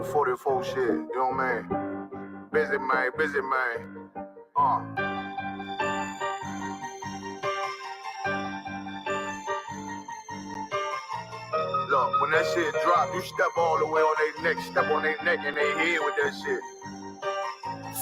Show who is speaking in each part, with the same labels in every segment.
Speaker 1: on 44 shit, you know what I mean? Busy man. Look, when that shit drop, you step all the way on their neck, step on their neck and they head with that shit.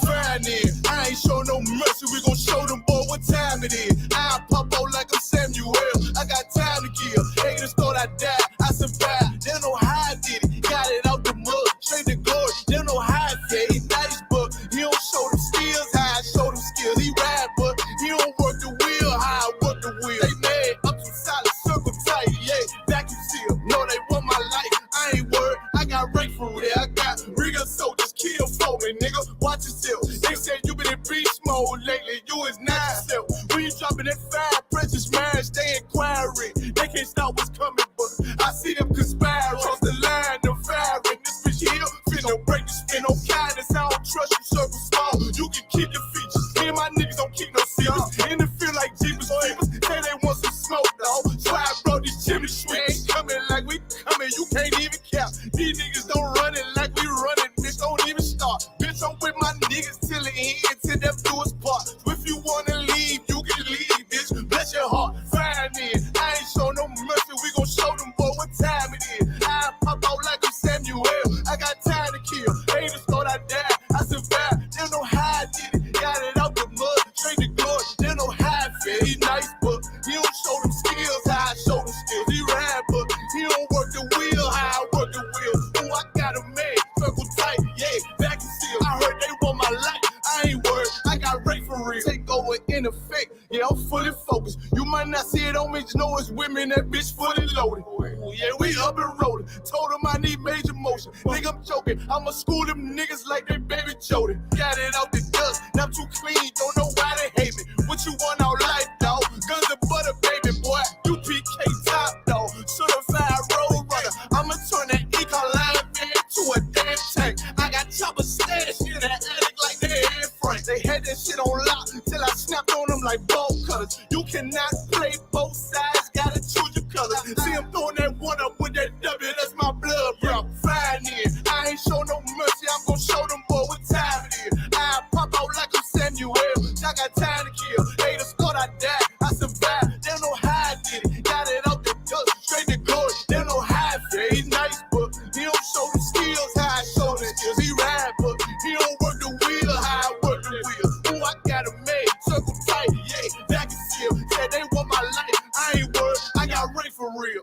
Speaker 2: Fine then, I ain't show no mercy, we gon' show them boy what time it is. I pop out like I'm Samuel, I got time to kill. Haters thought I died, I survived. They don't know how I did it, got it out the mud, straight to glory. They don't know how I fed it, nice but he don't show them skills, how I show them skills. He ride but he don't work the wheel, how I work the wheel. They mad, up some solid, circle tight, yeah, vacuum seal. No, they want my life, I ain't worried, I got rank for real. I got real soldiers, kill for me, nigga, watch yourself. They said you been in beast mode lately, you is not yourself. When you dropping that fire, precious marriage, they inquiring. They can't stop what's coming, but I see them conspiring. Cross the line, them firing. This bitch here, finna break the spin. No kindness, I don't trust you, circle small. You can keep your features. Me and my niggas don't keep no secrets. And it feel like Jeepers Creepers. Say they want some smoke, dog. So I brought these chimney sweeps. Coming like we coming, you can't even count. These niggas don't run it like we running, bitch, don't even start. Bitch, I'm with my niggas till the end, till them do us part. So if you wanna leave, you can leave, bitch. Bless your heart, fine then. I ain't show no mercy, we gon' show them boy what time it is. I pop out like I'm Samuel, I got time to kill. Haters thought I died, I survived. They don't know how I did it, got it out the mud, straight to glory. They don't know how I feel. He nice, but he don't show them skills, how I show them skills. He ride, but he don't work the wheel, how I work the wheel. Ooh, I got a man, circle tight, yeah, back and still. I heard they want my life, I ain't worried, I got rate for real. Take over in effect, yeah, I'm fully focused. You might not see it on me, just know it's women, that bitch fully loaded. Ooh, yeah, we up and rolling. Told them I need major motion. Nigga, I'm joking, I'ma school them niggas like they baby Jody. Got it out the dust, now I'm too clean, don't know why they hate me. What you want out life, dog? Guns and butter, baby boy. U.P.K top, dog. Certified road runner. I'ma turn that E-Line to a damn tank. I got choppers stashed in the attic like they Air Frank. They had that shit on lock till I snapped on them like bolt cutters. You cannot play both sides, gotta choose your colors. See, I'm throwing that one up with that W, that's my blood, bro. Fine in. I ain't show no mercy, I'm gonna show them boy what time it is. I pop out like I'm Samuel, I got time to kill. Haters thought I died, I survived. They don't know how I did it, got it out the dust, straight to glory. They don't know how I feel. He nice, but he don't show them skills, how I show them skills. He ride, but he don't work the wheel, how I work the wheel. Ooh, I got a man, circle tight, yeah, back and still. Said they want my life, I ain't worried, I got rank for real.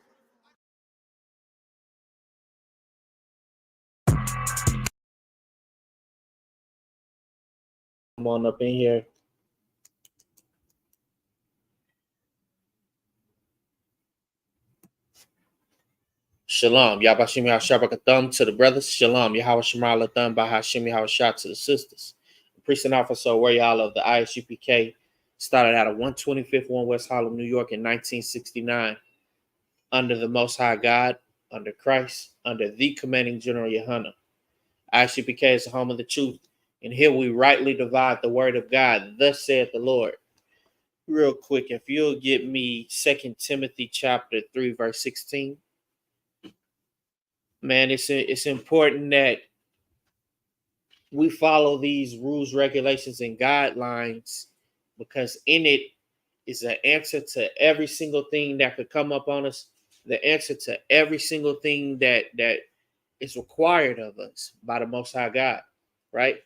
Speaker 3: Come on up in here. Shalom. Yabashim Yahshabakathum to the brothers. Shalom. Yahweh Shemal Latham Bahashim Yahweh to the sisters. The priest and officer where y'all of the I.S.U.P.K. started out of 125th 1 West Harlem, New York in 1969. Under the Most High God, under Christ, under the commanding General YAHANNA. I.S.U.P.K. is the home of the truth. And here we rightly divide the word of God. Thus saith the Lord. Real quick, if you'll get me 2 Timothy chapter 3, verse 16. Man, it's important that we follow these rules, regulations, and guidelines, because in it is an answer to every single thing that could come up on us, the answer to every single thing that is required of us by the Most High God, right?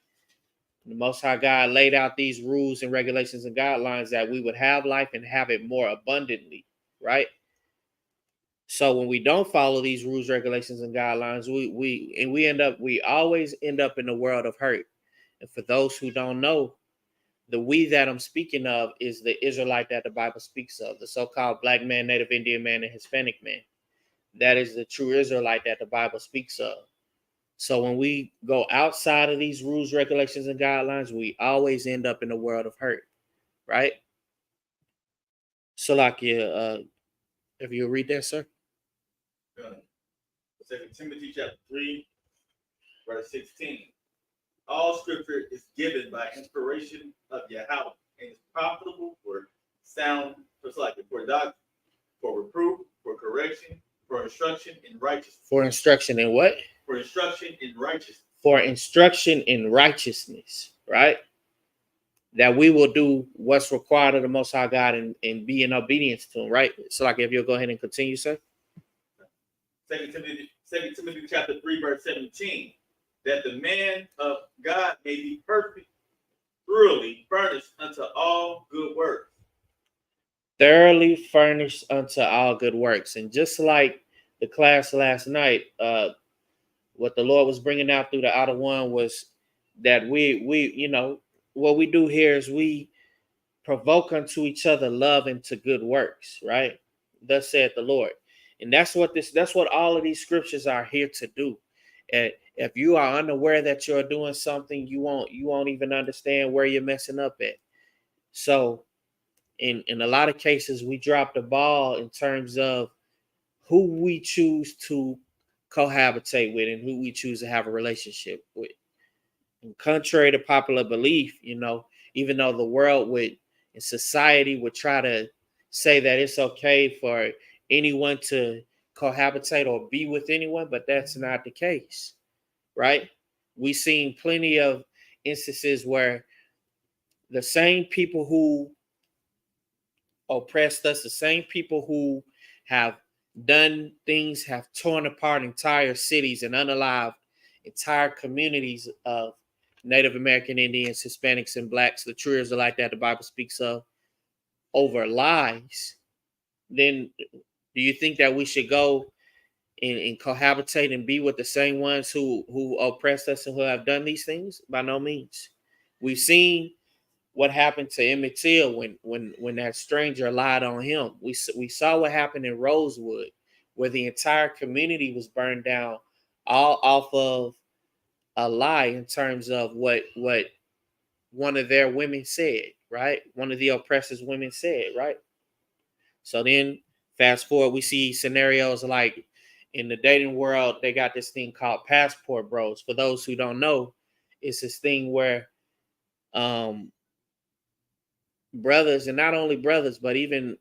Speaker 3: The Most High God laid out these rules and regulations and guidelines that we would have life and have it more abundantly, right? So when we don't follow these rules, regulations, and guidelines, we always end up in the world of hurt. And for those who don't know, the we that I'm speaking of is the Israelite that the Bible speaks of, the so-called Black man, Native Indian man, and Hispanic man. That is the true Israelite that the Bible speaks of. So when we go outside of these rules, regulations, and guidelines, we always end up in the world of hurt, right? So like, if you'll read that, sir.
Speaker 4: 2 Timothy chapter 3, verse 16. All scripture is given by inspiration of Yahweh and is profitable for sound, for doctrine, for reproof, for correction, for instruction in righteousness.
Speaker 3: For instruction in what?
Speaker 4: for instruction in righteousness.
Speaker 3: For instruction in righteousness, right? That we will do what's required of the Most High God and be in obedience to Him, right? So, like, if you'll go ahead and continue, sir.
Speaker 4: 2 Timothy chapter 3, verse 17, that the man of God may be perfect, thoroughly furnished unto all good works.
Speaker 3: Thoroughly furnished unto all good works. And just like the class last night, what the Lord was bringing out through the outer one was that we you know, what we do here is we provoke unto each other love into good works, right? Thus saith the Lord. And that's what all of these scriptures are here to do. And if you are unaware that you're doing something, you won't even understand where you're messing up at. So in a lot of cases, we drop the ball in terms of who we choose to cohabitate with and who we choose to have a relationship with. And contrary to popular belief, you know, even though the world would and society would try to say that it's okay for anyone to cohabitate or be with anyone, but that's not the case, right? We've seen plenty of instances where the same people who oppressed us, the same people who have done things, have torn apart entire cities and unalived entire communities of Native American Indians, Hispanics, and Blacks, the true Israelite that the Bible speaks of, over lies, then do you think that we should go and cohabitate and be with the same ones who oppressed us and who have done these things? By no means. We've seen what happened to Emmett Till when that stranger lied on him. We saw what happened in Rosewood, where the entire community was burned down, all off of a lie in terms of what one of their women said, right? One of the oppressors' women said, right? So then fast forward, we see scenarios like in the dating world, they got this thing called passport bros. For those who don't know, it's this thing where brothers, and not only brothers, but even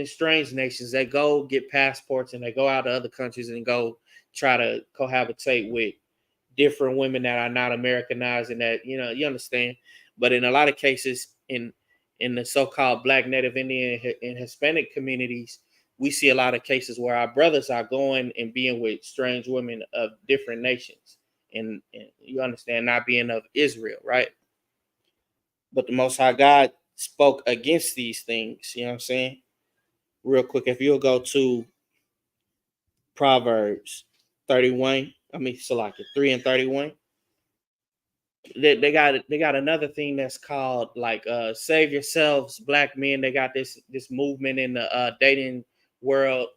Speaker 3: strange nations, they go get passports and they go out to other countries and go try to cohabitate with different women that are not Americanized, and that, you know, you understand. But in a lot of cases, in the so-called Black, Native Indian, and Hispanic communities, we see a lot of cases where our brothers are going and being with strange women of different nations, and you understand, not being of Israel, right? But the Most High God spoke against these things. You know what I'm saying? Real quick, if you'll go to Proverbs 31, so like 3 and 31. They got another thing that's called like save yourselves, black men. They got this movement in the dating world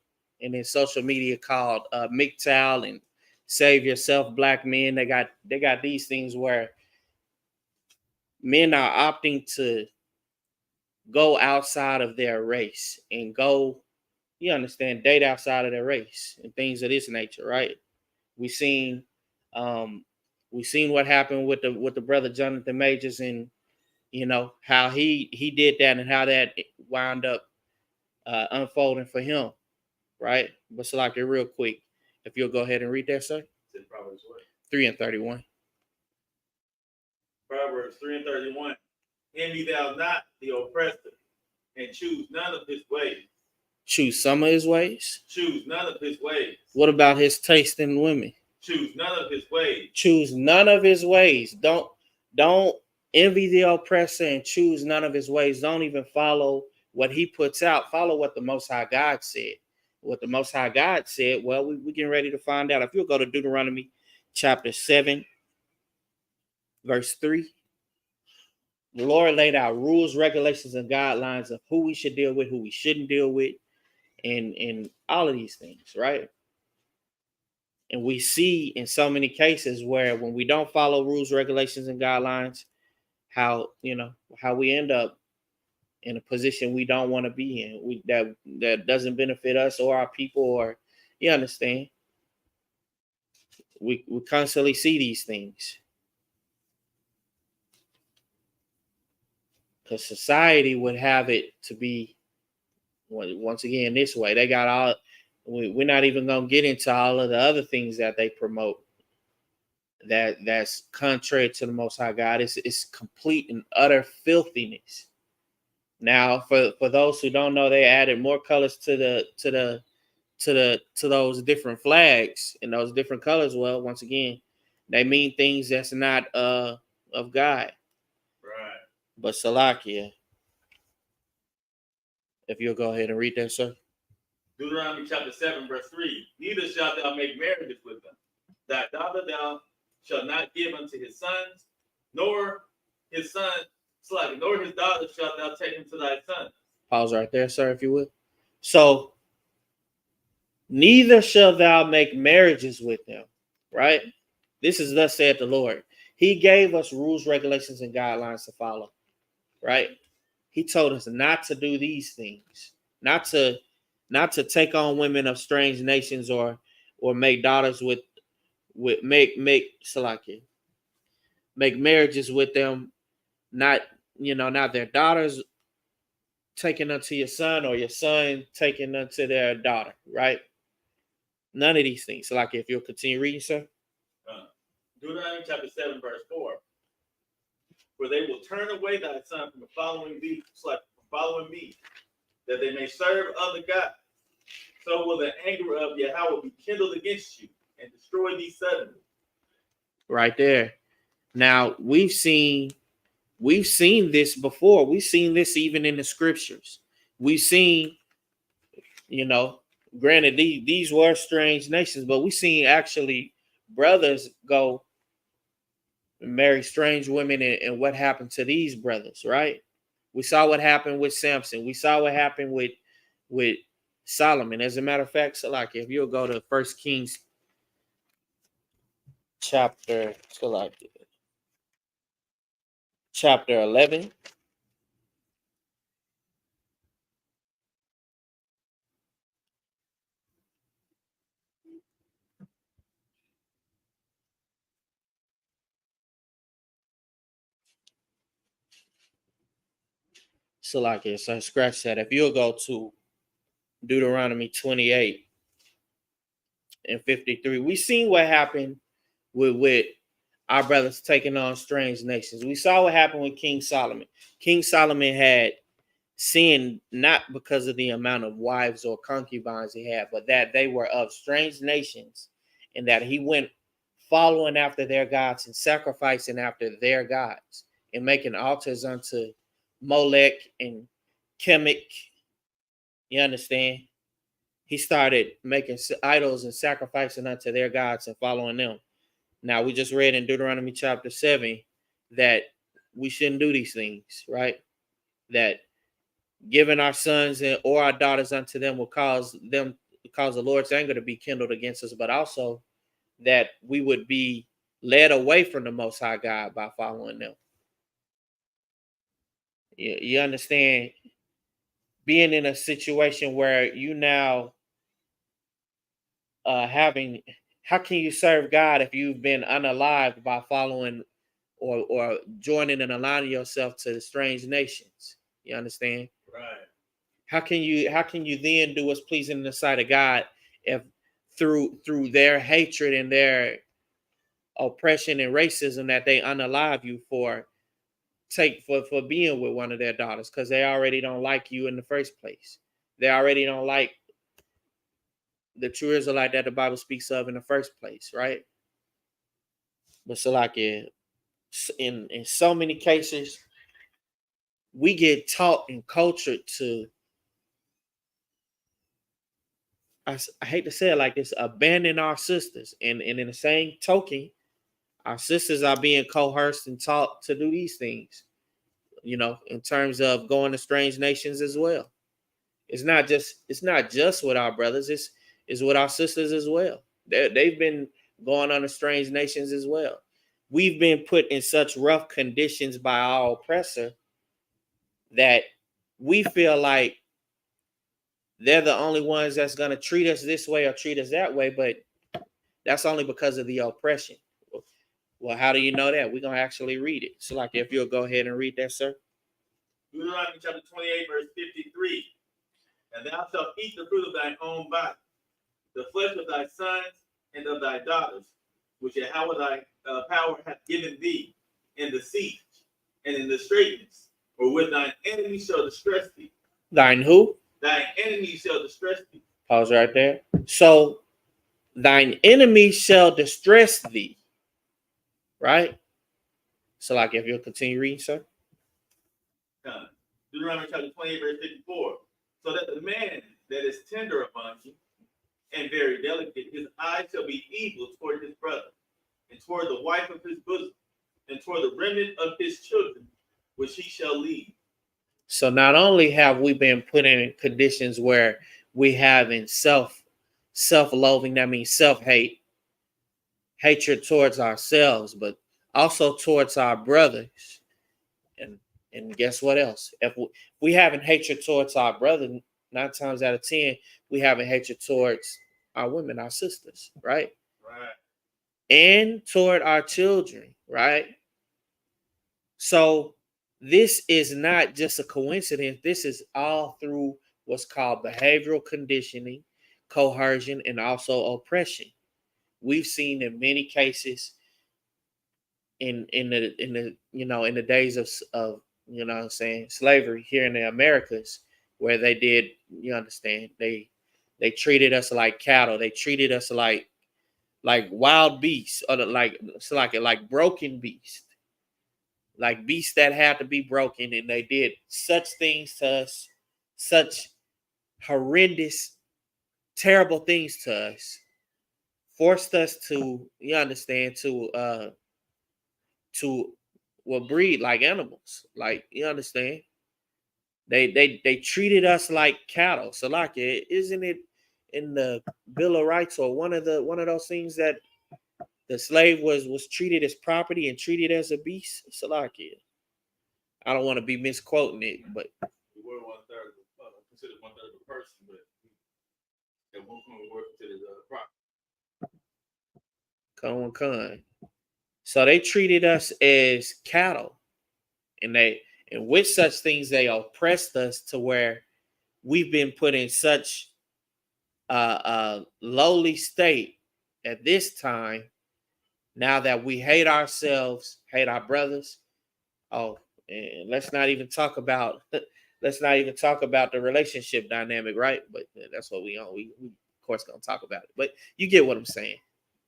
Speaker 3: and in social media called MGTOW and save yourself, black men. They got these things where men are opting to go outside of their race and go, you understand, date outside of their race and things of this nature, right? We seen what happened with the brother Jonathan Majors, and you know how he did that and how that wound up unfolding for him, right? But so like it real quick, if you'll go ahead and read that, sir.
Speaker 4: Proverbs what?
Speaker 3: 3 and 31.
Speaker 4: Proverbs 3 and 31. Envy thou not the oppressor, and choose none of his ways.
Speaker 3: Choose some of his ways.
Speaker 4: Choose none of his ways.
Speaker 3: What about his taste in women?
Speaker 4: Choose none of his ways.
Speaker 3: Choose none of his ways. Don't envy the oppressor and choose none of his ways. Don't even follow what he puts out. Follow what the Most High God said. What the Most High God said, well, we getting ready to find out. If you'll go to Deuteronomy chapter 7, verse 3. The Lord laid out rules, regulations, and guidelines of who we should deal with, who we shouldn't deal with, and all of these things, right? And we see in so many cases where when we don't follow rules, regulations, and guidelines, how we end up in a position we don't want to be in. That doesn't benefit us or our people, or you understand. We constantly see these things. Because society would have it to be, once again, this way. They got We're not even gonna get into all of the other things that they promote. That's contrary to the Most High God. It's complete and utter filthiness. Now, for those who don't know, they added more colors to those different flags and those different colors. Well, once again, they mean things that's not of God.
Speaker 4: Right.
Speaker 3: But Salakia, if you'll go ahead and read that, sir.
Speaker 4: Deuteronomy chapter 7, verse 3. Neither shalt thou make marriages with them. Thy daughter thou shalt not give unto his sons, nor his son, nor his daughter shalt thou take him to thy son.
Speaker 3: Pause right there, sir, if you would. So, neither shall thou make marriages with them, right? This is thus saith the Lord. He gave us rules, regulations, and guidelines to follow, right? He told us not to do these things, not to take on women of strange nations or make daughters with make marriages with them, not not their daughters taking unto your son or your son taking unto their daughter, right? None of these things. Like if you'll continue reading, sir.
Speaker 4: Deuteronomy chapter 7, verse 4. For they will turn away thy son from following thee, from following me, that they may serve other gods. So will the anger of Yahweh be kindled against you and destroy thee suddenly.
Speaker 3: Right there. Now we've seen this before. We've seen this even in the scriptures. We've seen, granted these were strange nations, but we've seen actually brothers go and marry strange women, and what happened to these brothers, right? We saw what happened with Samson. We saw what happened with Solomon. As a matter of fact, so like if you'll go to 1 Kings chapter 11. So like it, so scratch that. If you'll go to Deuteronomy 28 and 53, we seen what happened with our brothers taking on strange nations. We saw what happened with King Solomon. King Solomon had sinned not because of the amount of wives or concubines he had, but that they were of strange nations, and that he went following after their gods and sacrificing after their gods and making altars unto Molech and Chemosh. You understand? He started making idols and sacrificing unto their gods and following them. Now, we just read in Deuteronomy chapter 7 that we shouldn't do these things, right? That giving our sons or our daughters unto them will cause the Lord's anger to be kindled against us, but also that we would be led away from the Most High God by following them. You understand? Being in a situation where you now how can you serve God if you've been unalived by following or joining and aligning yourself to the strange nations? You understand?
Speaker 4: Right.
Speaker 3: How can you then do what's pleasing in the sight of God if through their hatred and their oppression and racism that they unalive you for being with one of their daughters, because they already don't like you in the first place. They already don't like the true Israelite that the Bible speaks of in the first place, right? But so like in so many cases, we get taught and cultured to, I hate to say it like this, abandon our sisters. And in the same token, our sisters are being coerced and taught to do these things, in terms of going to strange nations as well. It's not just with our brothers, it's with our sisters as well. They've been going on to strange nations as well. We've been put in such rough conditions by our oppressor that we feel like they're the only ones that's going to treat us this way or treat us that way, but that's only because of the oppression. Well, how do you know that? We're going to actually read it. So like if you'll go ahead and read that, sir.
Speaker 4: Deuteronomy chapter 28, verse 53. And thou shalt eat the fruit of thine own body, the flesh of thy sons and of thy daughters, which Yahweh thy power hath given thee in the siege and in the straitness, or with thine enemies shall distress thee.
Speaker 3: Thine who?
Speaker 4: Thine enemies shall distress thee.
Speaker 3: Pause right there. So thine enemies shall distress thee. Right? So like if you'll continue reading, sir.
Speaker 4: Deuteronomy chapter 28, verse 54. So that the man that is tender among you and very delicate, his eyes shall be evil toward his brother, and toward the wife of his bosom, and toward the remnant of his children, which he shall lead.
Speaker 3: So not only have we been put in conditions where we have in self-loathing, that means self-hate, hatred towards ourselves, but also towards our brothers. And guess what else? If we having hatred towards our brother, 9 times out of 10, we having hatred towards our women, our sisters, right?
Speaker 4: Right.
Speaker 3: And toward our children, right? So this is not just a coincidence. This is all through what's called behavioral conditioning, coercion, and also oppression. We've seen in many cases in the days of you know what I'm saying, slavery here in the Americas, where they did, you understand, they treated us like cattle. They treated us like wild beasts, or like broken beasts, like beasts that had to be broken, and they did such things to us, such horrendous, terrible things to us, forced us to, you understand, to breed like animals, like, you understand. They treated us like cattle. So like, isn't it in the Bill of Rights, or one of those things, that the slave was treated as property and treated as a beast? So like, I don't want to be misquoting it, but
Speaker 4: we were considered one third of a person, but at one point we were considered property.
Speaker 3: Con. So they treated us as cattle, and with such things they oppressed us to where we've been put in such a lowly state at this time. Now that we hate ourselves, hate our brothers. Oh, and let's not even talk about the relationship dynamic, right? But that's what we on. We of course gonna talk about it. But you get what I'm saying.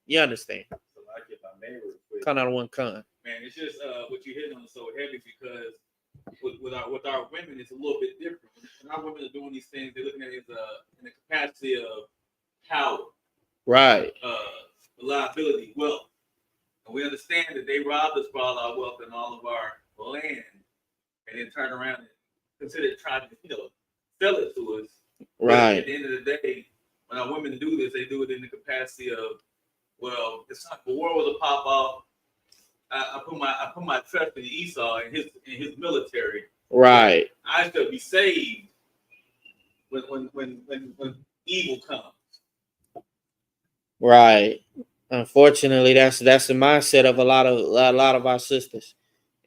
Speaker 3: You understand?
Speaker 4: So like if I may real quick.
Speaker 3: Con out of one con.
Speaker 4: Man, it's just what you hitting on is so heavy, because with our women, it's a little bit different. When our women are doing these things, they're looking at it as in the capacity of power,
Speaker 3: right?
Speaker 4: Reliability, wealth, and we understand that they robbed us for all our wealth and all of our land, and then turn around and consider trying to sell it to us.
Speaker 3: Right.
Speaker 4: But at the end of the day, when our women do this, they do it in the capacity of, well, it's not, the war was a pop off. I put my trust in Esau and his military.
Speaker 3: Right.
Speaker 4: I shall be saved when evil comes.
Speaker 3: Right. Unfortunately, that's the mindset of a lot of our sisters,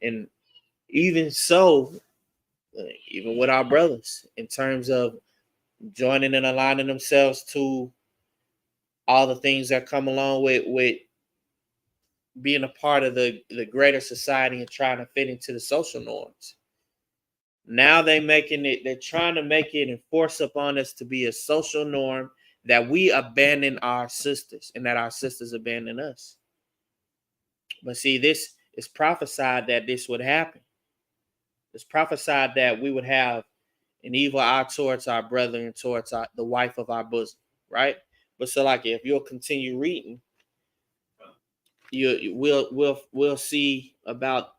Speaker 3: and even so, even with our brothers, in terms of joining and aligning themselves to all the things that come along with being a part of the greater society and trying to fit into the social norms. Now they're trying to make it and force upon us to be a social norm that we abandon our sisters and that our sisters abandon us. But see, this is prophesied that this would happen. It's prophesied that we would have an evil eye towards our brother and towards the wife of our bosom, right? But so like, if you'll continue reading, we'll see about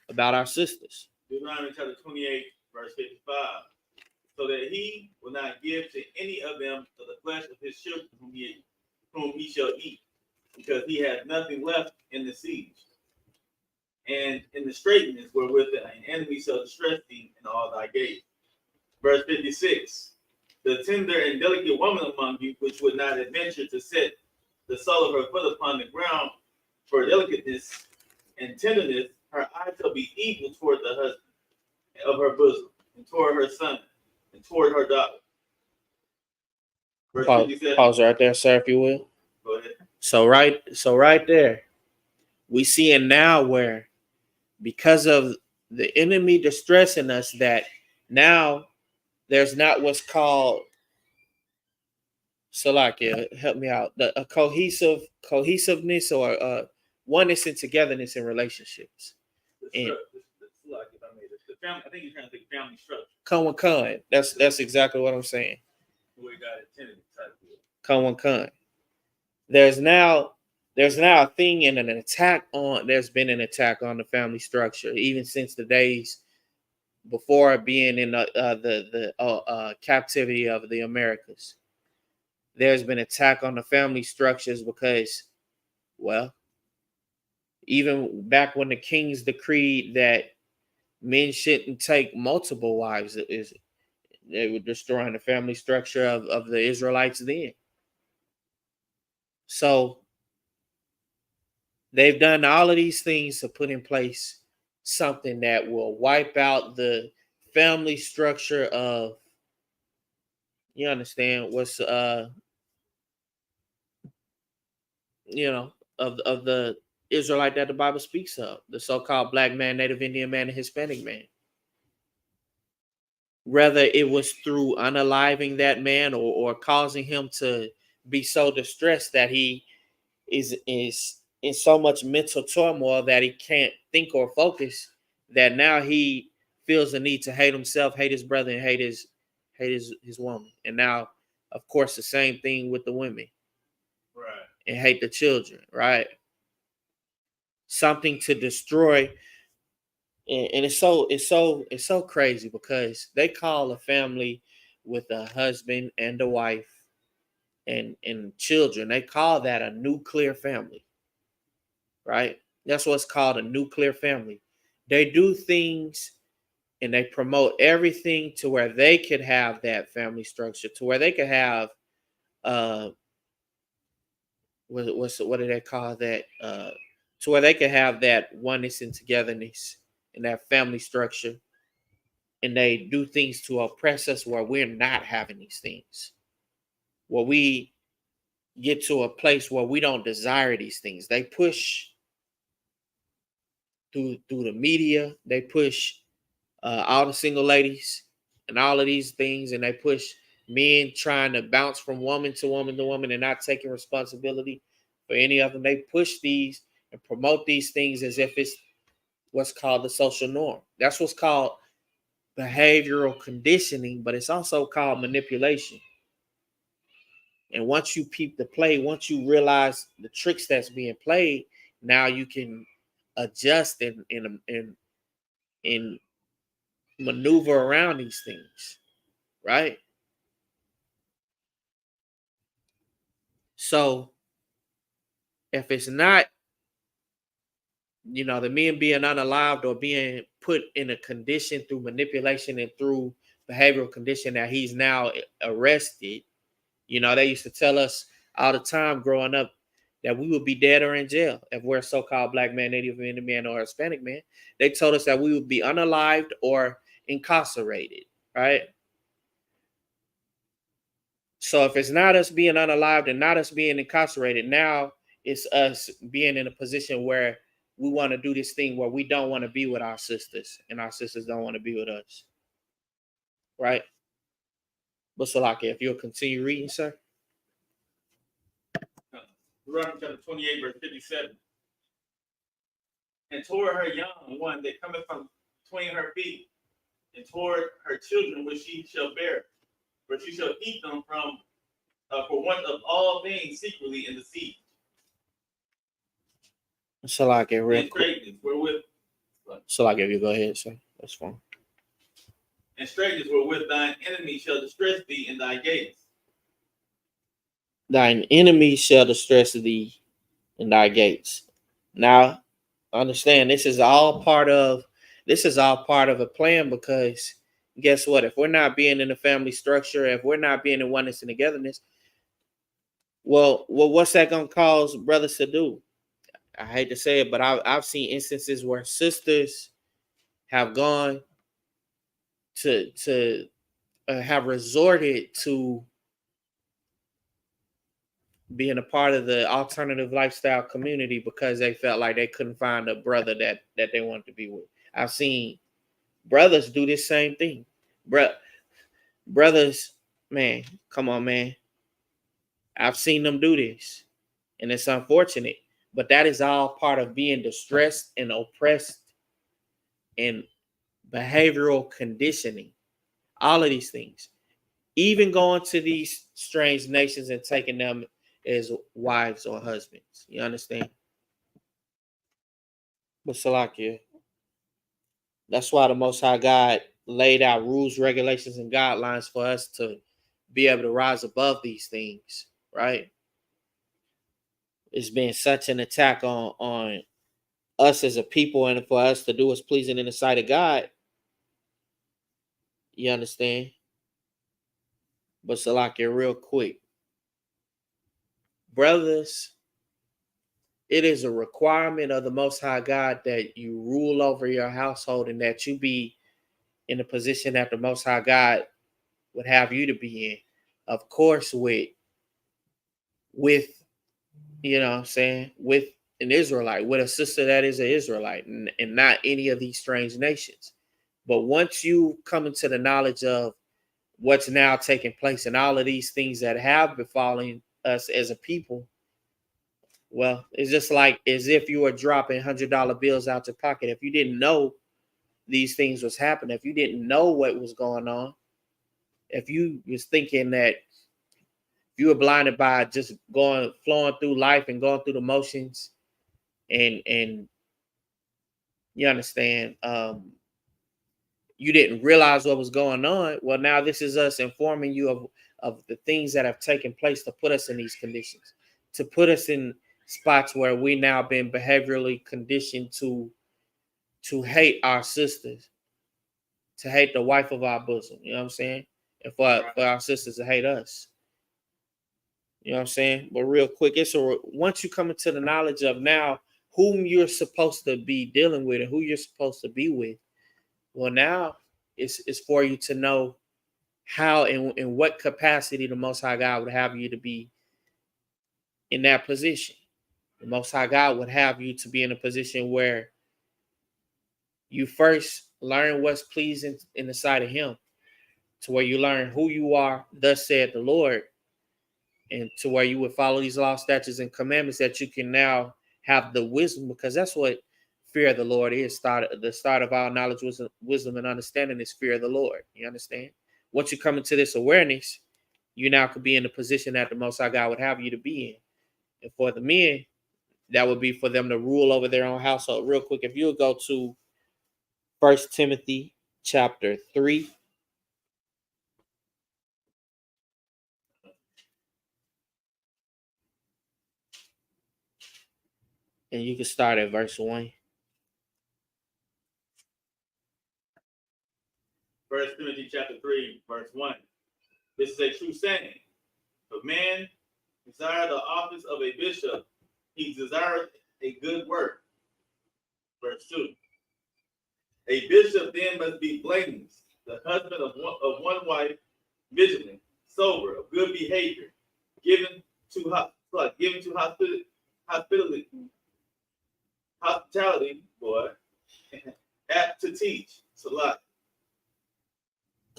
Speaker 3: about our sisters.
Speaker 4: Deuteronomy chapter 28, verse 55. So that he will not give to any of them of the flesh of his children whom he shall eat, because he has nothing left in the siege. And in the straitness wherewith an enemy shall distress thee in all thy gates. Verse 56. The tender and delicate woman among you, which would not adventure to set the sole of her foot upon the ground for delicateness and tenderness, her eyes shall be evil toward the husband of her bosom, and toward her son, and toward her daughter. Verse
Speaker 3: Pause,
Speaker 4: 57.
Speaker 3: pause right there, sir, if you will.
Speaker 4: Go ahead.
Speaker 3: So right there, we see it now where because of the enemy distressing us, that now there's not what's called, Salakia, help me out, a cohesiveness or oneness and togetherness in relationships. And
Speaker 4: The family, I think you're trying to think family structure.
Speaker 3: Con. That's exactly what I'm saying.
Speaker 4: The way God intended it type of
Speaker 3: Con. There's now a thing and an attack on. There's been an attack on the family structure even since the days before being in the captivity of the Americas. There's been attack on the family structures because, well, even back when the kings decreed that men shouldn't take multiple wives, they were destroying the family structure of the Israelites then. So they've done all of these things to put in place something that will wipe out the family structure of, you understand, what's of the Israelite that the Bible speaks of, the so-called black man, Native Indian man, and Hispanic man. Whether it was through unaliving that man or causing him to be so distressed that he is in so much mental turmoil that he can't think or focus, that now he feels the need to hate himself, hate his brother, and hate his woman. And now, of course, the same thing with the women.
Speaker 4: right.
Speaker 3: And hate the children, right? Something to destroy. And it's so crazy because they call a family with a husband and a wife and children, they call that a nuclear family, right? That's what's called a nuclear family. They do things and they promote everything to where they could have that family structure, to where they could have uh what do they call that? To where they could have that oneness and togetherness in that family structure. And they do things to oppress us where we're not having these things. Where we get to a place where we don't desire these things. They push through the media. They push all the single ladies and all of these things, and they push men trying to bounce from woman to woman to woman and not taking responsibility for any of them. They push these and promote these things as if it's what's called the social norm. That's what's called behavioral conditioning, but it's also called manipulation. And once you peep the play, once you realize the tricks that's being played, now you can adjust and maneuver around these things, right? So if it's not, the men being unalived or being put in a condition through manipulation and through behavioral condition that he's now arrested, they used to tell us all the time growing up that we would be dead or in jail if we're a so-called black man, Native Indian man, or Hispanic man. They told us that we would be unalived or incarcerated, right? So if it's not us being unalived and not us being incarcerated, now it's us being in a position where we want to do this thing where we don't want to be with our sisters and our sisters don't want to be with us, right? But Salaki, if you'll continue reading, sir.
Speaker 4: Deuteronomy chapter 28, verse 57. And toward her young one that cometh from between her feet, and toward her children which she shall bear, for she shall keep them from for one of all things secretly in the sea.
Speaker 3: Salaki, real
Speaker 4: and
Speaker 3: quick.
Speaker 4: straightness wherewith
Speaker 3: Salaki, if you go ahead, sir. That's fine.
Speaker 4: and straightness wherewith thine enemy shall distress thee in thy gates.
Speaker 3: Thine enemy shall distress thee in thy gates. Now, understand this is all part of a plan, because guess what? If we're not being in the family structure, if we're not being in oneness and togetherness, well, what's that gonna cause brothers to do? I hate to say it, but I've seen instances where sisters have gone to have resorted to being a part of the alternative lifestyle community because they felt like they couldn't find a brother that they wanted to be with. I've seen brothers do this same thing. Brothers, man, come on, man. I've seen them do this, and it's unfortunate. But that is all part of being distressed and oppressed and behavioral conditioning. All of these things. Even going to these strange nations and taking them as wives or husbands. You understand? But Salakia, that's why the Most High God laid out rules, regulations, and guidelines for us to be able to rise above these things, right? It's been such an attack on us as a people and for us to do what's pleasing in the sight of God. You understand? But Salakia, real quick. Brothers, it is a requirement of the Most High God that you rule over your household and that you be in the position that the Most High God would have you to be in. Of course, with you know what I'm saying, with an Israelite, with a sister that is an Israelite and not any of these strange nations. But once you come into the knowledge of what's now taking place and all of these things that have befallen us as a people, well, it's just like as if you were dropping $100 bills out your pocket. If you didn't know these things was happening, if you didn't know what was going on, if you was thinking that you were blinded by just flowing through life and going through the motions, and you understand, you didn't realize what was going on. Well, now this is us informing you of the things that have taken place to put us in these conditions, to put us in spots where we now been behaviorally conditioned to hate our sisters, to hate the wife of our bosom. You know what I'm saying? And for our sisters to hate us. You know what I'm saying? But real quick, once you come into the knowledge of now whom you're supposed to be dealing with and who you're supposed to be with, well, now it's for you to know how and in what capacity the Most High God would have you to be in that position. The Most High God would have you to be in a position where you first learn what's pleasing in the sight of Him, to where you learn who you are, thus said the Lord, and to where you would follow these law, statutes, and commandments that you can now have the wisdom, because that's what fear of the Lord is. The start of all knowledge, wisdom, and understanding is fear of the Lord. You understand? Once you come into this awareness, you now could be in the position that the Most High God would have you to be in. And for the men, that would be for them to rule over their own household. Real quick, if you would go to 1 Timothy chapter 3. And you can start at verse 1.
Speaker 4: 1 Timothy chapter 3, verse 1. This is a true saying. If a man desire the office of a bishop, he desireth a good work. Verse 2. A bishop then must be blameless, the husband of one wife, vigilant, sober, of good behavior, given to hospitality, boy, apt to teach. Salat.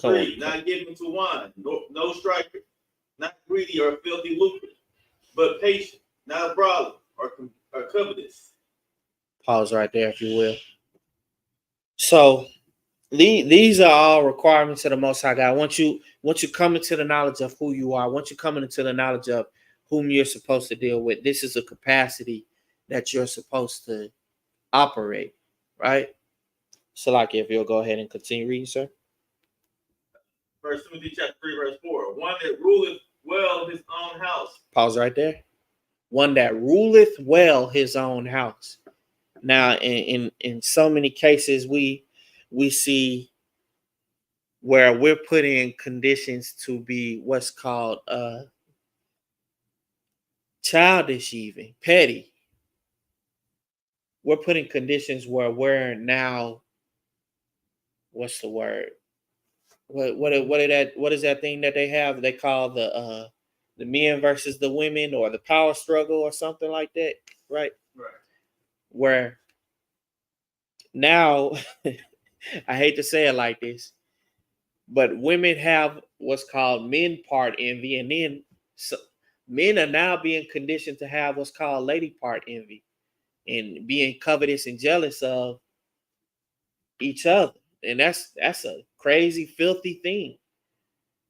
Speaker 4: 3, not given to wine, no striker, not greedy or filthy lucre, but patient, not a brawler or covetous.
Speaker 3: Pause right there, if you will. So these are all requirements of the Most High God. Once you come into the knowledge of who you are, once you come into the knowledge of whom you're supposed to deal with, this is a capacity that you're supposed to operate, right? So, like, if you'll go ahead and continue reading, sir.
Speaker 4: 1 Timothy chapter 3, verse 4. One that ruleth well his own house.
Speaker 3: Pause right there. One that ruleth well his own house. Now, in so many cases, we see where we're put in conditions to be what's called childish, even petty. We're put in conditions where we're now, what's the word? What is that thing that they have? They call the the men versus the women, or the power struggle, or something like that, right?
Speaker 4: Right.
Speaker 3: Where now, I hate to say it like this, but women have what's called men part envy, and then men are now being conditioned to have what's called lady part envy, and being covetous and jealous of each other. And that's a crazy, filthy thing,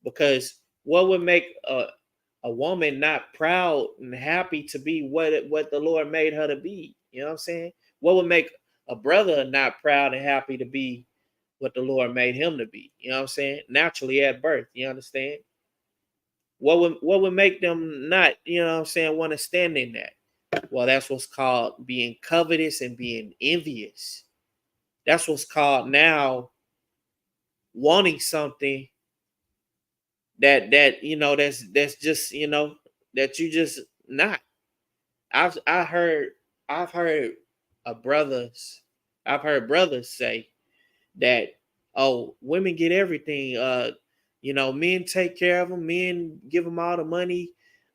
Speaker 3: because what would make a woman not proud and happy to be what the Lord made her to be? You know what I'm saying? What would make a brother not proud and happy to be what the Lord made him to be? You know what I'm saying? Naturally at birth, you understand? What would make them not, you know what I'm saying, want to stand in that? Well, that's what's called being covetous and being envious. That's what's called now wanting something that you know that's just, you know, that you just not. I've heard I've heard brothers I've heard brothers say that, oh, women get everything. You know, men take care of them. Men give them all the money.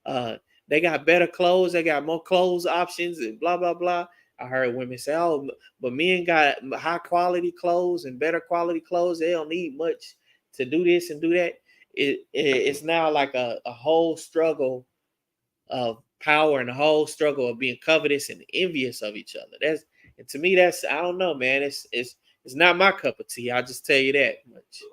Speaker 3: Uh, they got better clothes. They got more clothes options and blah blah blah. I heard women say, oh, but men got high quality clothes and better quality clothes. They don't need much to do this and do that. It's now like a whole struggle of power, and the whole struggle of being covetous and envious of each other. That's, and to me, that's, I don't know, man. It's not my cup of tea. I'll just tell you that much.
Speaker 4: It's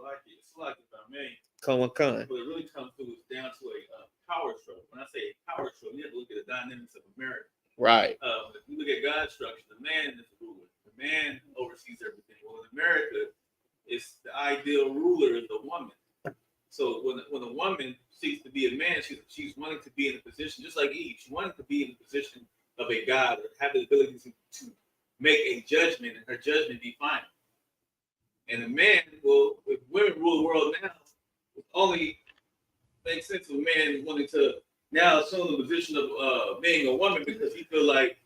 Speaker 4: like if I may.
Speaker 3: Come.
Speaker 4: What it really comes to is down to a power struggle. When I say power struggle, you have to look at the dynamics of America.
Speaker 3: Right.
Speaker 4: If you look at God's structure, the man is the ruler. The man oversees everything. Well, in America, it's the ideal ruler is the woman. So when a woman seeks to be a man, she's wanting to be in a position, just like Eve. She wanted to be in the position of a God, or have the ability to make a judgment, and her judgment be final. And a man, well, if women rule the world now, it only makes sense of a man wanting to now assume the position of being a woman, because he feel like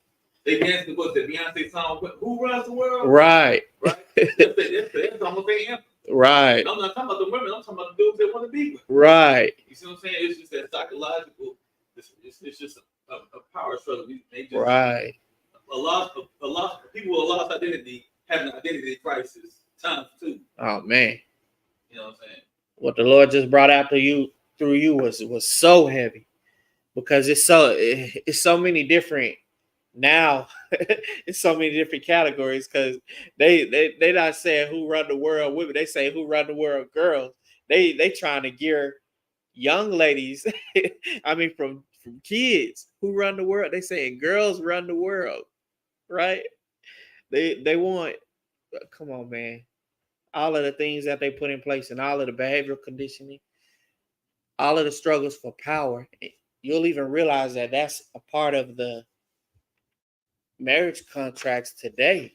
Speaker 4: they dance the book that Beyonce song, "Who Runs the World?"
Speaker 3: Right.
Speaker 4: Right. That's almost their anthem.
Speaker 3: Right.
Speaker 4: I'm not talking about the women. I'm talking about the dudes that want to be with.
Speaker 3: Right.
Speaker 4: You see what I'm saying? It's just that psychological. It's just a power struggle. They just,
Speaker 3: right.
Speaker 4: A lot of people with a lost identity have an identity crisis times two.
Speaker 3: Oh man.
Speaker 4: You know what I'm saying?
Speaker 3: What the Lord just brought out to you through you was so heavy, because it's so many different now. It's so many different categories, because they not saying who run the world women. They say who run the world girls. They trying to gear young ladies. I mean, from kids who run the world. They saying girls run the world, right? They want, come on, man. All of the things that they put in place, and all of the behavioral conditioning, all of the struggles for power. You'll even realize that that's a part of the marriage contracts today.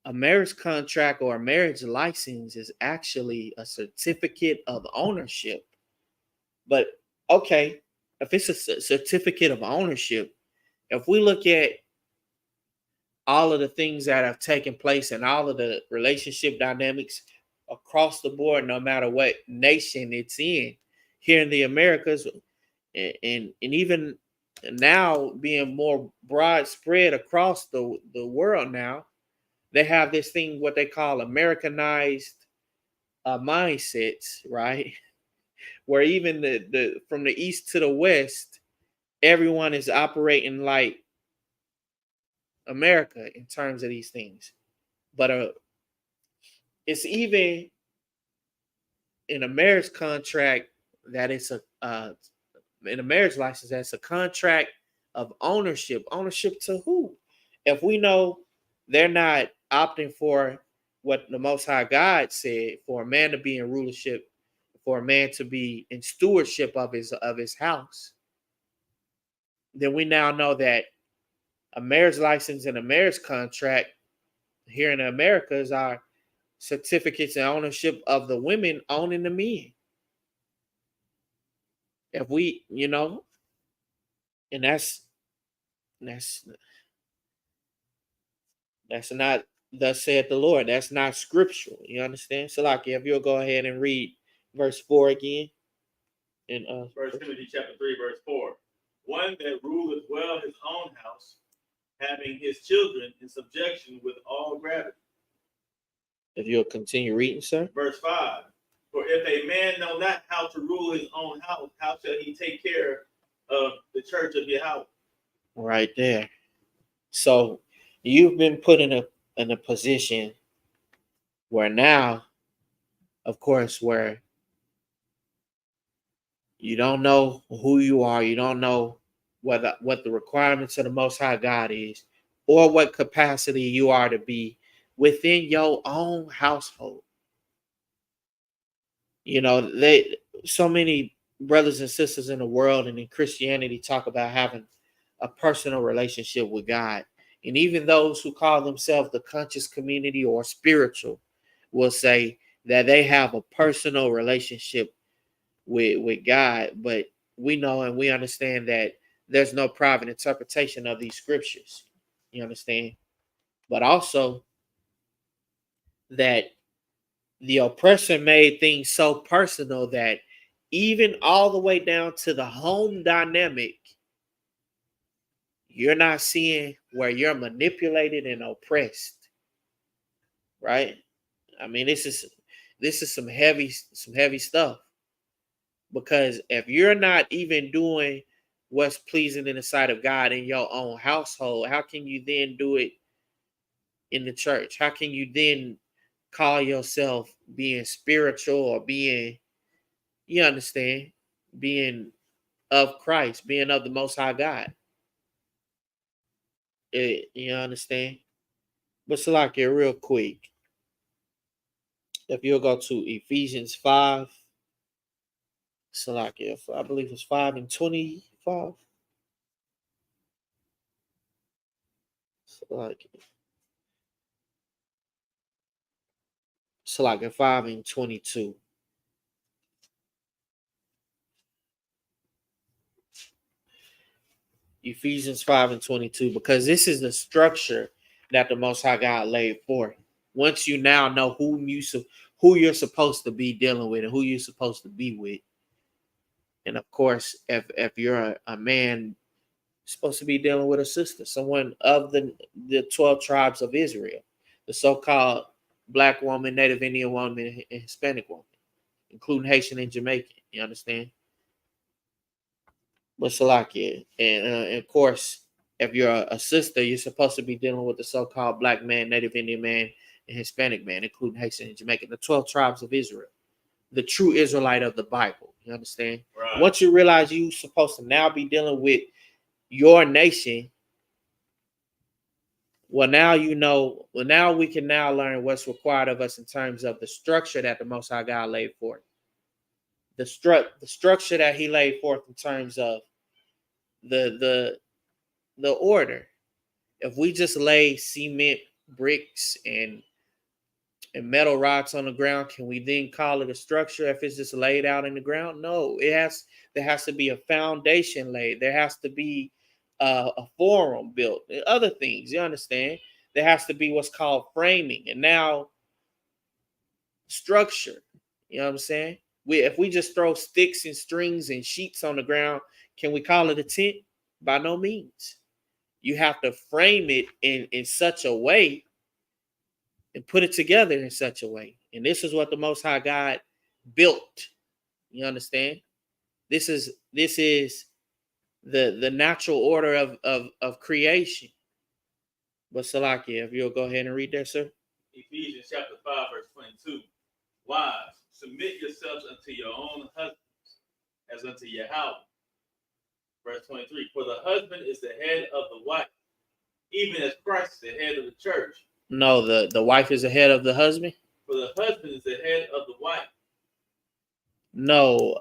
Speaker 3: A marriage contract or a marriage license is actually a certificate of ownership. But okay, if it's a certificate of ownership, if we look at all of the things that have taken place and all of the relationship dynamics across the board, no matter what nation it's in, here in the Americas, and even now being more broad spread across the world now, they have this thing, what they call Americanized mindsets, right? Where even the from the east to the west, everyone is operating like America in terms of these things. But it's even in a marriage contract that it's in a marriage license, that's a contract of ownership. Ownership to who? If we know they're not opting for what the Most High God said, for a man to be in rulership, for a man to be in stewardship of his house, then we now know that a marriage license and a marriage contract here in America is our certificates and ownership of the women owning the men. If we, you know, and that's not thus saith the Lord. That's not scriptural. You understand? So, like, if you'll go ahead and read verse 4 again, in
Speaker 4: 1 Timothy chapter 3, verse 4. One that ruleth well his own house, having his children in subjection with all gravity.
Speaker 3: If you'll continue reading, sir.
Speaker 4: Verse 5. For if a man know not how to rule his own house, how shall he take care of the church of Yahweh?
Speaker 3: Right there. So you've been put in a position where now, of course, where you don't know who you are, you don't know what the requirements of the Most High God is, or what capacity you are to be within your own household. You know, so many brothers and sisters in the world and in Christianity talk about having a personal relationship with God. And even those who call themselves the conscious community or spiritual will say that they have a personal relationship with God. But we know and we understand that there's no private interpretation of these scriptures. You understand? But also that the oppressor made things so personal that even all the way down to the home dynamic, you're not seeing where you're manipulated and oppressed, right? I mean, this is some heavy stuff, because if you're not even doing what's pleasing in the sight of God in your own household, how can you then do it in the church? How can you then call yourself being spiritual or being, you understand, being of Christ, being of the Most High God? You understand? But Salakia, real quick, if you'll go to Ephesians 5, Salakia, I believe it's 5 and 25. Salakia 5 and 22. Ephesians 5 and 22, because this is the structure that the Most High God laid forth. Once you now know who you're supposed to be dealing with and who you're supposed to be with, and of course, if you're a man, supposed to be dealing with a sister, someone of the 12 tribes of Israel, the so-called Black woman, Native Indian woman, and Hispanic woman, including Haitian and Jamaican. You understand? But Salakia, and of course, if you're a sister, you're supposed to be dealing with the so-called Black man, Native Indian man, and Hispanic man, including Haitian and Jamaican, the 12 tribes of Israel, the true Israelite of the Bible. You understand?
Speaker 4: Right.
Speaker 3: Once you realize you're supposed to now be dealing with your nation, well, now you know. Well, now we can now learn what's required of us in terms of the structure that the Most High God laid forth. The structure that He laid forth in terms of the order. If we just lay cement, bricks, and metal rods on the ground, can we then call it a structure if it's just laid out in the ground? No, there has to be a foundation laid. There has to be a forum built and other things. You understand? There has to be what's called framing, and now structure. You know what I'm saying? If we just throw sticks and strings and sheets on the ground, can we call it a tent? By no means. You have to frame it in such a way and put it together in such a way. And this is what the Most High God built. You understand? This is the natural order of creation. But Salakia, if you'll go ahead and read that, sir.
Speaker 4: Ephesians chapter 5, verse 22. Wives, submit yourselves unto your own husbands, as unto Yahweh. Verse 23. For the husband is the head of the wife, even as Christ is the head of the church.
Speaker 3: No, the wife is the head of the husband.
Speaker 4: For the husband is the head of the wife.
Speaker 3: No,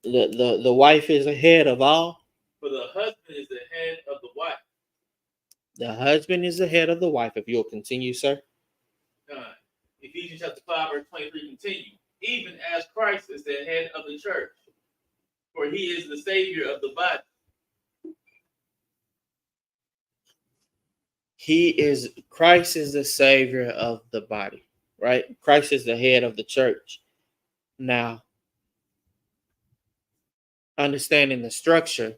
Speaker 3: the wife is the head of all.
Speaker 4: For the husband is the head of the wife.
Speaker 3: The husband is the head of the wife. If you'll continue, sir.
Speaker 4: Ephesians chapter 5, verse 23 continue. Even as Christ is the head of the church, for he is the savior of the body.
Speaker 3: Christ is the savior of the body, right? Christ is the head of the church. Now, understanding the structure,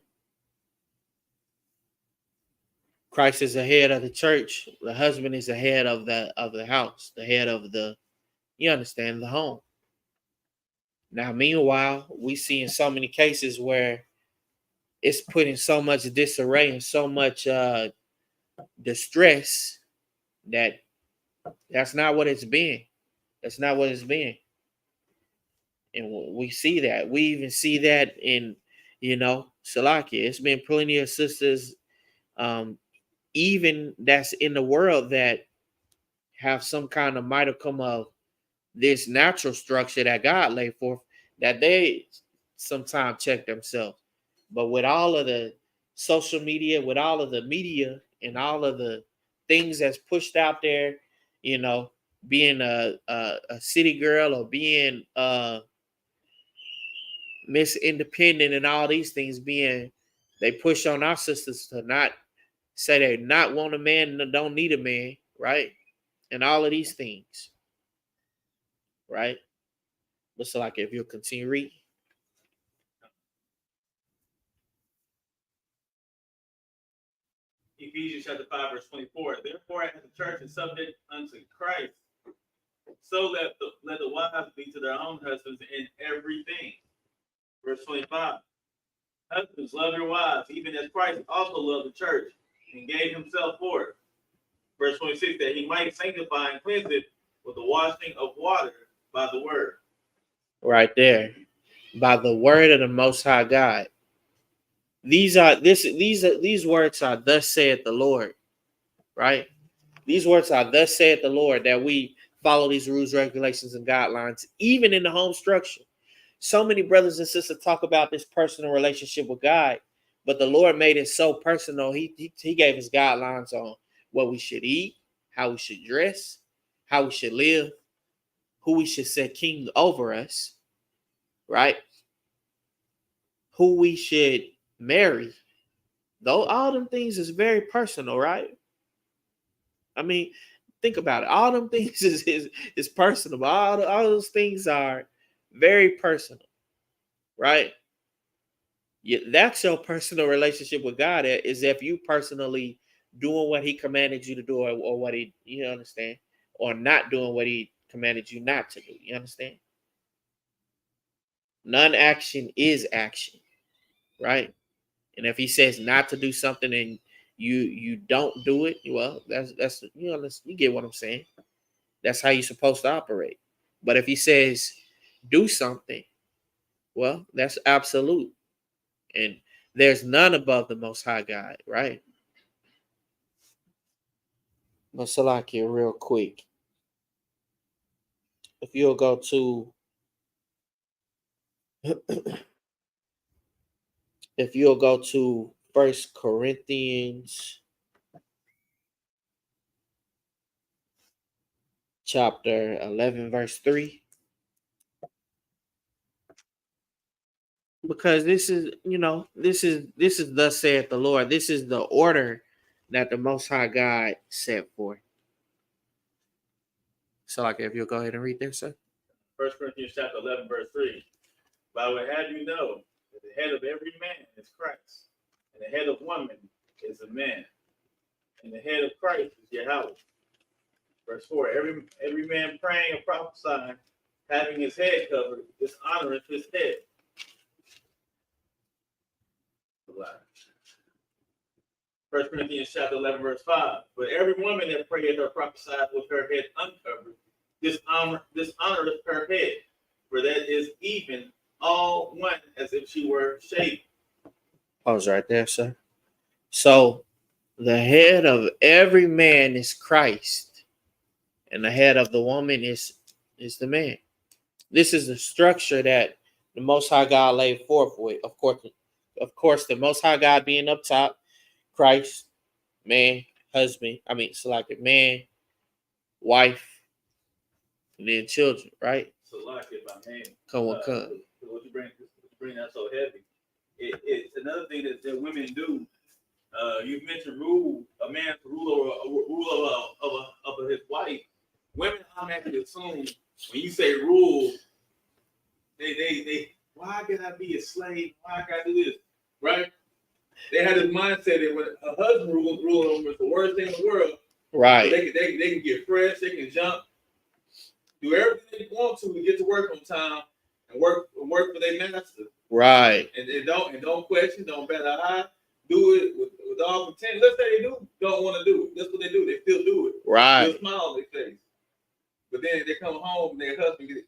Speaker 3: Christ is the head of the church. The husband is the head of the house, the head of the, you understand, the home. Now, meanwhile, we see in so many cases where it's putting so much disarray and so much distress that that's not what it's been. That's not what it's been. And we see that. We even see that in, Salakia. It's been plenty of sisters, even that's in the world, that have some kind of modicum of this natural structure that God laid forth, that they sometimes check themselves. But with all of the social media, with all of the media and all of the things that's pushed out there, being a city girl or being Miss Independent and all these things, they push on our sisters to not say they not want a man and don't need a man, right? And all of these things, right? But so, like, if you'll continue reading.
Speaker 4: Ephesians chapter 5, verse 24. Therefore, as the church is subject unto Christ, so let the wives be to their own husbands in everything. Verse 25. Husbands, love your wives, even as Christ also loved the church and gave himself for it. Verse 26, that he might sanctify and cleanse it with the washing of water by the word.
Speaker 3: Right there. By the word of the Most High God. These words are thus saith the Lord, right? These words are thus saith the Lord, that we follow these rules, regulations, and guidelines, even in the home structure. So many brothers and sisters talk about this personal relationship with God, but the Lord made it so personal. He gave us guidelines on what we should eat, how we should dress, how we should live, who we should set king over us, right? Who we should marry. Though all them things is very personal, right? I mean, think about it. All them things is personal. All those things are very personal, right? That's your personal relationship with God, is if you personally doing what he commanded you to do, or what he, you understand, or not doing what he commanded you not to do. You understand? Non-action is action, right? And if he says not to do something and you don't do it, well, that's you get what I'm saying. That's how you're supposed to operate. But if he says do something, well, that's absolute. And there's none above the Most High God, right? But Salakia, real quick, if you'll go to First Corinthians chapter 11, verse 3. Because this is thus saith the Lord. This is the order that the Most High God set forth. So, like, if you'll go ahead and read there, sir.
Speaker 4: 1 Corinthians chapter 11, verse 3. But I would have you know that the head of every man is Christ, and the head of woman is a man, and the head of Christ is Yahweh. Verse 4. Every man praying and prophesying, having his head covered, dishonoreth his head. 1 Corinthians chapter 11, verse 5. But every woman that prayeth or prophesieth with her head uncovered, dishonoreth her head, for that is even all one as if she were shaven.
Speaker 3: Pause right there, sir. So the head of every man is Christ, and the head of the woman is the man. This is the structure that the Most High God laid forth with. Of course, the Most High God being up top, Christ, man, husband. I mean, so like a man, wife, and then children, right?
Speaker 4: So like if I may,
Speaker 3: Come.
Speaker 4: what you bring that so heavy. It's another thing that women do. You mentioned a man's rule over his wife. Women automatically assume when you say rule, they why I gotta be a slave? Why I gotta do this? Right? They had this mindset that when a husband ruling them is the worst thing in the world.
Speaker 3: Right.
Speaker 4: So they can get fresh, they can jump, do everything they want to get to work on time and work for their master.
Speaker 3: Right.
Speaker 4: And don't question, don't bat an eye. Do it with all pretend. Let's say they don't want to do it. That's what they do. They still do it.
Speaker 3: Right.
Speaker 4: They'll smile on their face. But then they come home and their husband gets,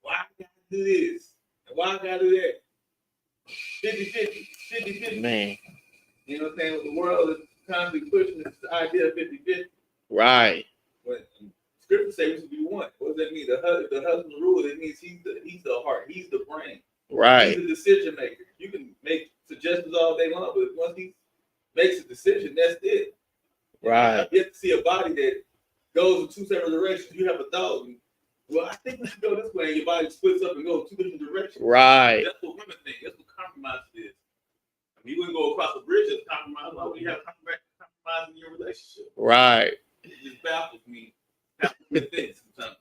Speaker 4: why I gotta do this? And why I gotta do that? 50-50.
Speaker 3: Man.
Speaker 4: You know what I'm saying? The world is constantly pushing this idea of 50-50.
Speaker 3: Right.
Speaker 4: When Scripture says we should be one. What does that mean? The husband rule, it means he's the heart, he's the brain.
Speaker 3: Right.
Speaker 4: He's the decision maker. You can make suggestions all day long, but once he makes a decision, that's it.
Speaker 3: Right.
Speaker 4: You have to see a body that goes in two separate directions. You have a thought. Well, I think we should go this way, and your body splits up and goes two different directions.
Speaker 3: Right.
Speaker 4: That's what women think. That's what compromise is. I mean, you wouldn't go across the bridge as compromise. Why would you have compromise in your relationship?
Speaker 3: Right.
Speaker 4: It just baffles me how women think sometimes.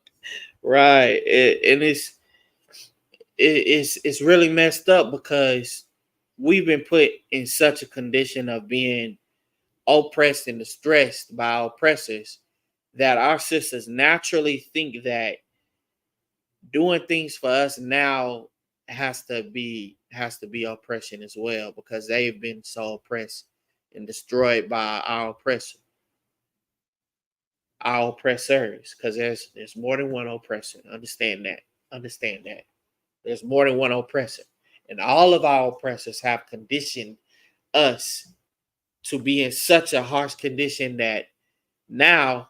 Speaker 3: Right. And it's really messed up because we've been put in such a condition of being oppressed and distressed by our oppressors that our sisters naturally think that doing things for us now has to be oppression as well, because they've been so oppressed and destroyed by our oppressors, because there's more than one oppressor. Understand that there's more than one oppressor, and all of our oppressors have conditioned us to be in such a harsh condition that now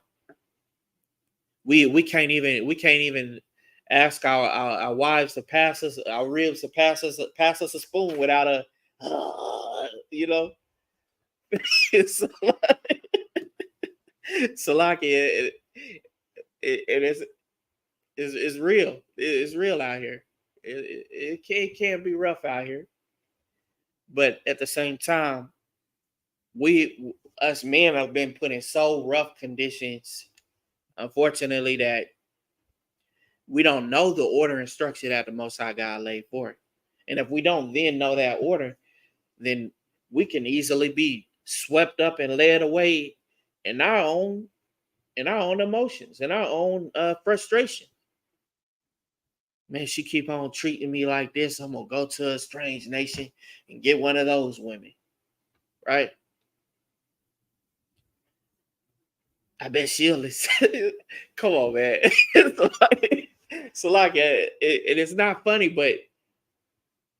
Speaker 3: we can't even ask our wives to pass us, our ribs to pass us a spoon without a you know. So like it is real. It's real out here. It can be rough out here, but at the same time, us men have been put in so rough conditions, unfortunately, that we don't know the order and structure that the Most High God laid forth. And if we don't then know that order, then we can easily be swept up and led away in our own emotions, in our own frustration. Man, she keep on treating me like this, I'm gonna go to a strange nation and get one of those women, right? I bet she'll listen. Come on, man. So like it's not funny, but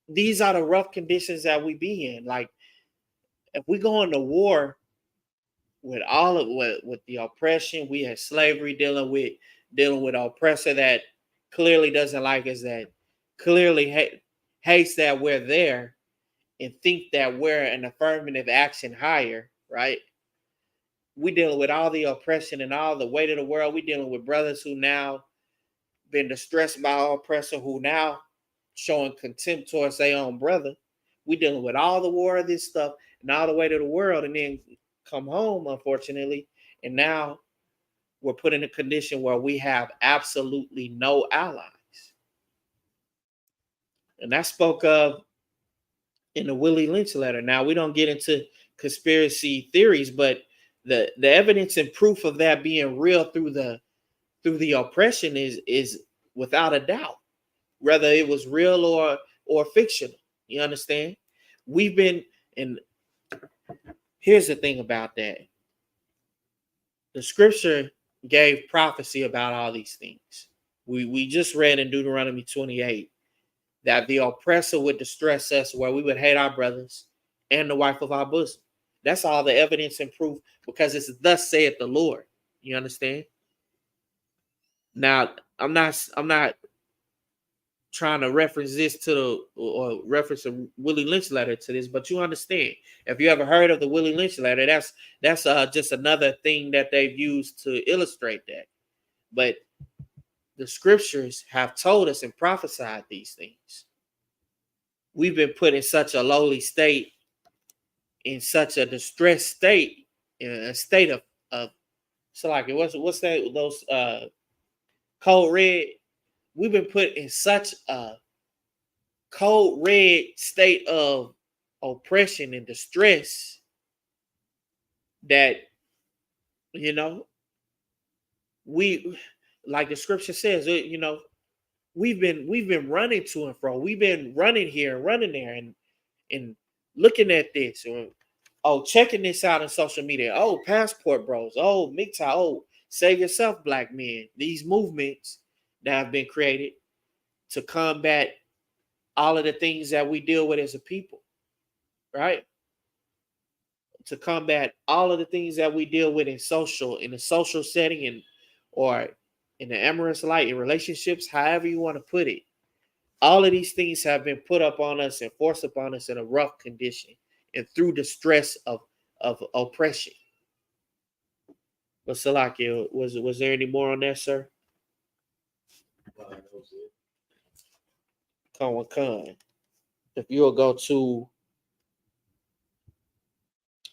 Speaker 3: these are the rough conditions that we be in. Like, if we go into war with all of with the oppression, we had slavery, dealing with an oppressor that clearly doesn't like us, that clearly hates that we're there, and think that we're an affirmative action higher, right? We dealing with all the oppression and all the weight of the world. We dealing with brothers who now been distressed by our oppressor, who now showing contempt towards their own brother. We dealing with all the war of this stuff and all the weight of the world, and then come home, unfortunately, and now we're put in a condition where we have absolutely no allies. And that's spoke of in the Willie Lynch letter. Now, we don't get into conspiracy theories, but the evidence and proof of that being real through the oppression is without a doubt, whether it was real or fictional. You understand? We've been, and here's the thing about that. The scripture gave prophecy about all these things. We just read in Deuteronomy 28 that the oppressor would distress us, where we would hate our brothers and the wife of our bosom. That's all the evidence and proof, because it's thus saith the Lord. You understand? Now, I'm not trying to reference this or reference a Willie Lynch letter to this, but you understand. If you ever heard of the Willie Lynch letter, that's just another thing that they've used to illustrate that. But the scriptures have told us and prophesied these things. We've been put in such a lowly state, in such a distressed state, in a state of so like what's that, those code red. We've been put in such a code red state of oppression and distress that, you know, we, like the scripture says, you know, we've been running to and fro. We've been running here and running there and looking at this, or checking this out on social media. Oh, passport bros. Oh, MGTOW. Oh, save yourself, black men. These movements that have been created to combat all of the things that we deal with as a people, right? To combat all of the things that we deal with in a social setting, and or in the amorous light, in relationships, however you want to put it. All of these things have been put up on us and forced upon us in a rough condition and through the stress of oppression. But Salakia, was there any more on that, sir? Con. If you'll go to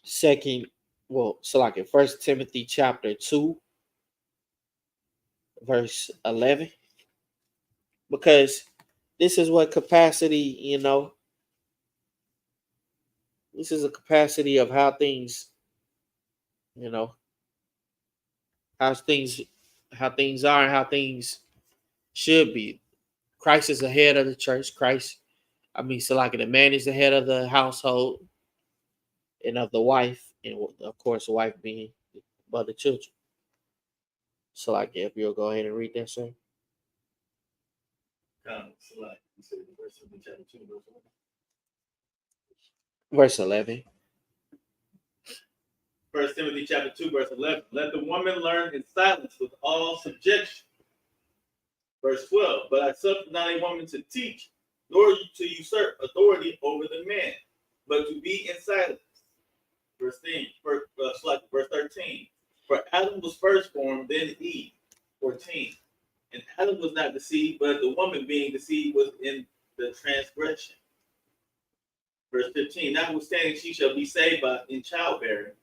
Speaker 3: Salakia, 1 Timothy chapter 2, verse 11. Because this is what capacity, you know, this is a capacity of how things, you know, how things are and how things should be. Christ is the head of the church. Salakia, the man is the head of the household and of the wife, and of course, the wife being by the children. Salakia, if you'll go ahead and read that, sir. Verse 11.
Speaker 4: 1 Timothy chapter 2, verse 11. Let the woman learn in silence with all subjection. Verse 12. But I suffer not a woman to teach, nor to usurp authority over the man, but to be in silence. Verse 13. For Adam was first formed, then Eve. 14. And Adam was not deceived, but the woman being deceived was in the transgression. Verse 15. Notwithstanding, she shall be saved in childbearing,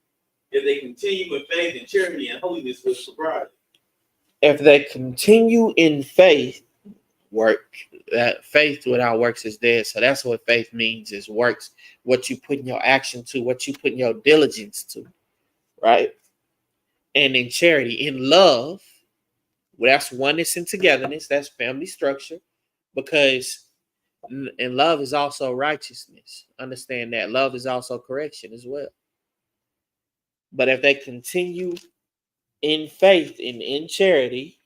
Speaker 4: if they continue in faith and charity and holiness with sobriety.
Speaker 3: If they continue in faith, work. That faith without works is dead. So that's what faith means, is works. What you put in your action to, what you put in your diligence to, right? And in charity, in love, well, that's oneness and togetherness. That's family structure. Because and love is also righteousness. Understand that love is also correction as well. But if they continue in faith and in charity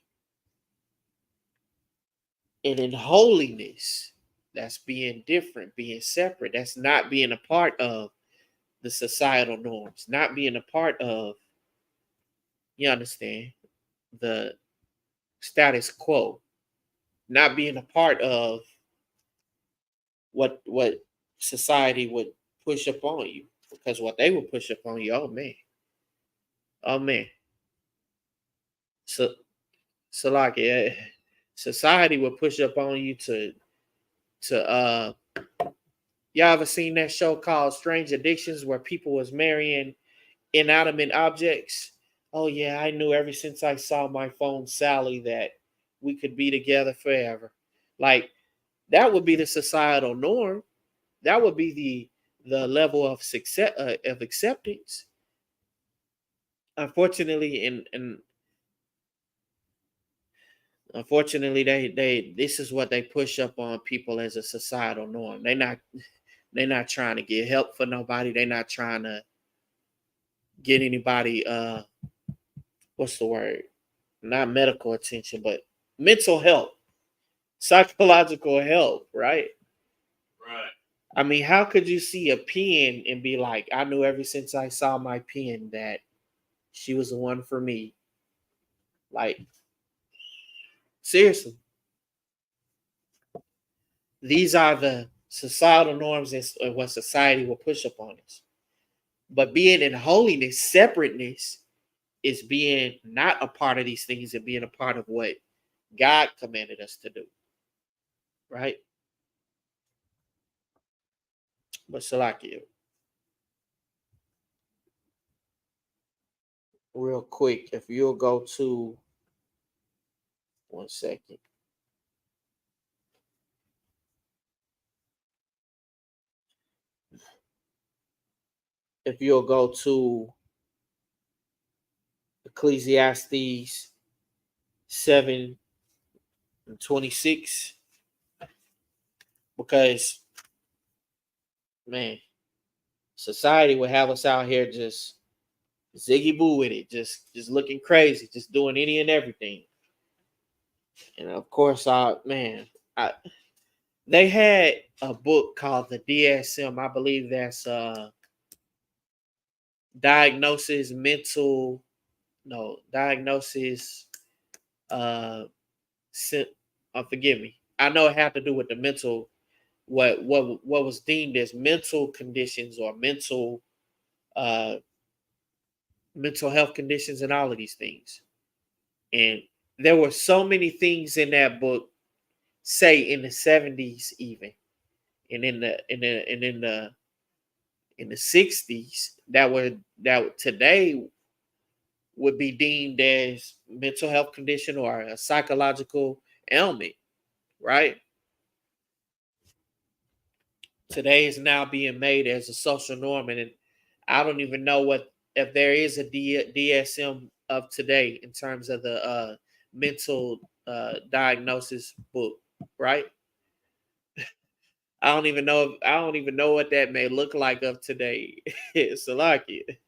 Speaker 3: and in holiness, that's being different, being separate. That's not being a part of the societal norms, not being a part of, you understand, the status quo, not being a part of what society would push upon you. Because what they would push upon you, oh man. So like, yeah, society would push up on you to y'all ever seen that show called Strange Addictions, where people was marrying inanimate objects? Oh yeah, I knew ever since I saw my phone Sally that we could be together forever. Like, that would be the societal norm. That would be the level of success, of acceptance. Unfortunately, and unfortunately, they this is what they push up on people as a societal norm. They're not trying to get help for nobody. They're not trying to get anybody what's the word? Not medical attention, but mental help, psychological help, right?
Speaker 4: Right.
Speaker 3: I mean, how could you see a pen and be like, I knew ever since I saw my pen that she was the one for me? Like, seriously. These are the societal norms and what society will push upon us. But being in holiness, separateness, is being not a part of these things and being a part of what God commanded us to do. Right? But Salakia, real quick, if you'll go to 1 second. if you'll go to Ecclesiastes 7:26, because man, society would have us out here just ziggy boo with it, just looking crazy, just doing any and everything. And of course, they had a book called the DSM. I believe that's diagnosis mental, no diagnosis. Uh, forgive me. I know it had to do with the mental, what was deemed as mental conditions or uh mental health conditions and all of these things. And there were so many things in that book, say in the 70s even, and in the 60s, that today would be deemed as mental health condition or a psychological ailment, right? Today is now being made as a social norm, and I don't even know what if there is a DSM of today in terms of the mental diagnosis book, right? I don't even know what that may look like of today. Salakia.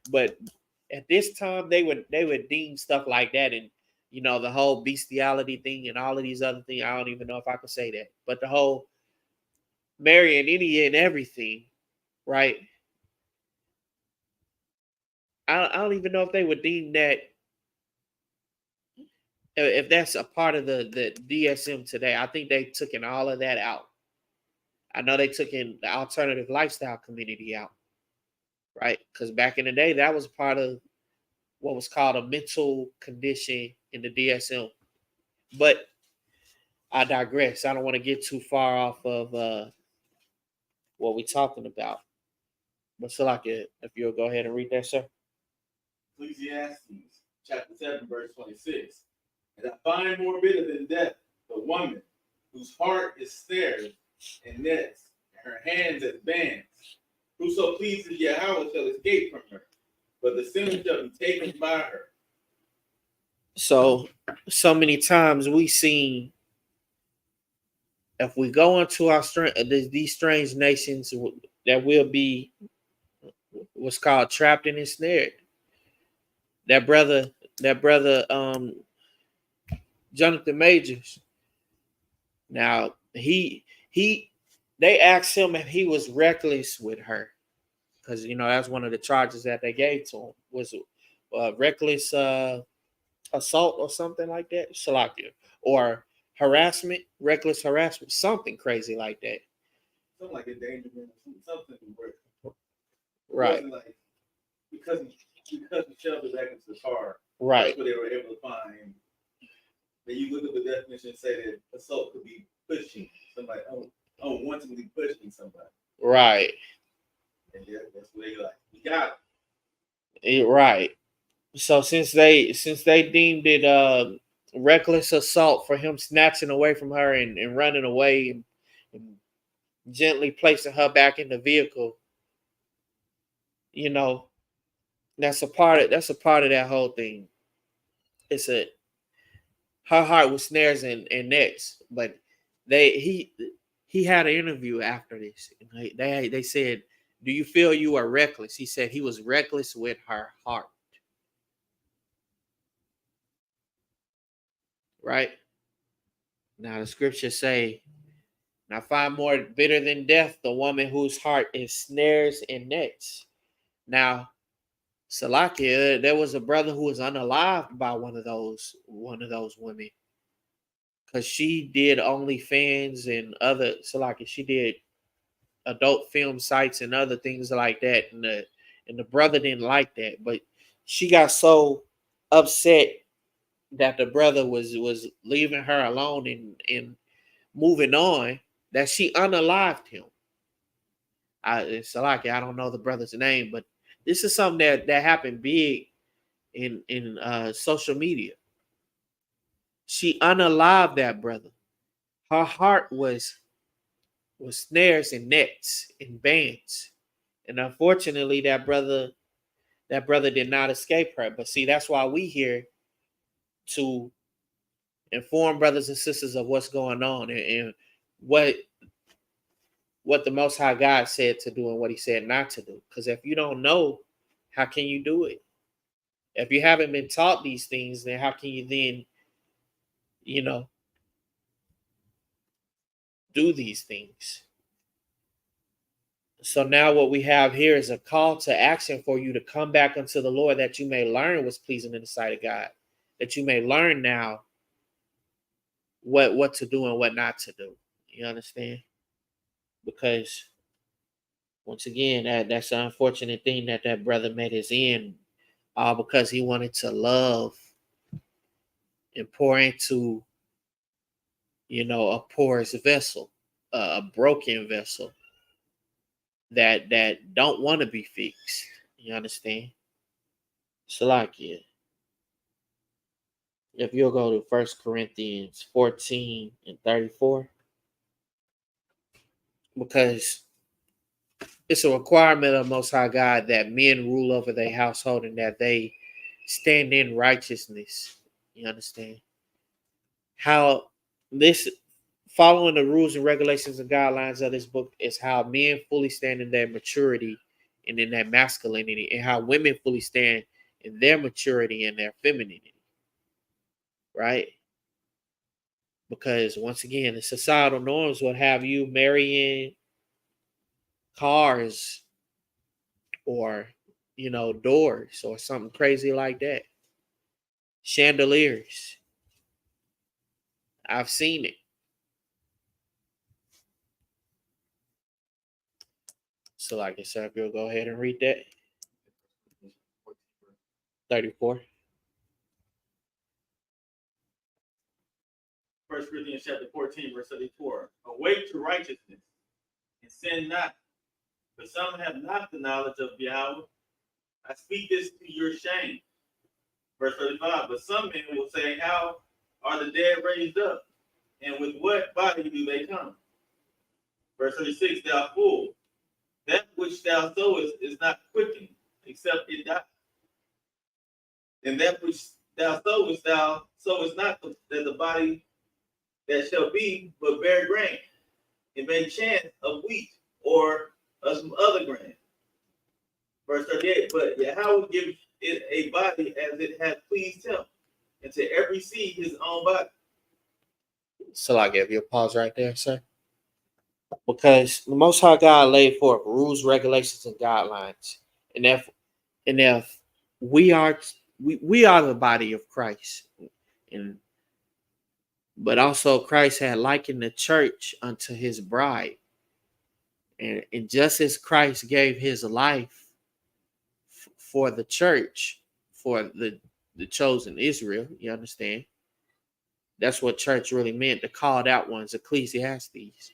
Speaker 3: But at this time they would deem stuff like that, and the whole bestiality thing and all of these other things. I don't even know if I could say that. But the whole marrying any and everything, right? I don't even know if they would deem that, if that's a part of the DSM today. I think they took in all of that out. I know they took in the alternative lifestyle community out, right? Because back in the day, that was part of what was called a mental condition in the DSM. But I digress. I don't want to get too far off of what we're talking about. But Salaki, if you'll go ahead and read that, sir.
Speaker 4: Ecclesiastes chapter 7, verse 26. And I find more bitter than death the woman whose heart is snared and nets, and her hands as bands. Whoso pleases Yahweh shall escape from her, but the sinner shall be taken by her.
Speaker 3: So many times we seen, if we go into these strange nations, that will be what's called trapped and ensnared. That brother, Jonathan Majors. Now they asked him if he was reckless with her, because that's one of the charges that they gave to him, was reckless assault or something like that, Salakia, or harassment, reckless harassment, something crazy like that.
Speaker 4: Something like endangerment, something where
Speaker 3: Right.
Speaker 4: Like because he shoved it back into the car.
Speaker 3: Right.
Speaker 4: That's what they were able to find. Then you look at the definition and say that assault could be pushing somebody, unwantedly pushing somebody.
Speaker 3: Right.
Speaker 4: And yeah, that's what they like. You got
Speaker 3: it. Right. So since they deemed it reckless assault for him snatching away from her and running away and gently placing her back in the vehicle, that's a part of that whole thing. It's her heart was snares and nets, but he had an interview after this. And they said, "Do you feel you are reckless?" He said he was reckless with her heart. Right? Now the scriptures say, "And I find more bitter than death the woman whose heart is snares and nets." Now, Salakia, there was a brother who was unalived by one of those women, because she did OnlyFans and other Salakia. She did adult film sites and other things like that, and the brother didn't like that, but she got so upset that the brother was leaving her alone and moving on, that she unalived him. It's like, I don't know the brother's name, but this is something that happened big in social media. She unalived that brother. Her heart was with snares and nets and bands. And unfortunately, that brother did not escape her. But see, that's why we here to inform brothers and sisters of what's going on and what the Most High God said to do and what he said not to do. Because if you don't know, how can you do it? If you haven't been taught these things, then how can you then, do these things? So now what we have here is a call to action for you to come back unto the Lord, that you may learn what's pleasing in the sight of God, that you may learn now what to do and what not to do. You understand? Because once again, that's an unfortunate thing that brother met his end, all because he wanted to love and pour into, a porous vessel, a broken vessel that don't want to be fixed. You understand? Salakia. If you'll go to 1 Corinthians 14 and 34, because it's a requirement of Most High God that men rule over their household and that they stand in righteousness. You understand? How this, following the rules and regulations and guidelines of this book, is how men fully stand in their maturity and in their masculinity, and how women fully stand in their maturity and their femininity. Right? Because once again, the societal norms would have you marrying cars or, doors or something crazy like that. Chandeliers. I've seen it. So like I said, if you'll go ahead and read that. 34.
Speaker 4: 1 Corinthians chapter 14, verse 34. Awake to righteousness and sin not, for some have not the knowledge of Yahweh. I speak this to your shame. Verse 35. But some men will say, how are the dead raised up? And with what body do they come? Verse 36. Thou fool, that which thou sowest is not quickened, except it die. And that which thou sowest not the body that shall be, but bear grain. It may chance of wheat or of some other grain. Verse 38. But Yahweh gives it a body as it hath pleased him, and to every seed his own body.
Speaker 3: So I give you a pause right there, sir. Because the Most High God laid forth rules, regulations, and guidelines. And if we are the body of Christ. But also Christ had likened the church unto his bride. And just as Christ gave his life for the church, for the chosen Israel, you understand? That's what church really meant, the called out ones, Ecclesiastes.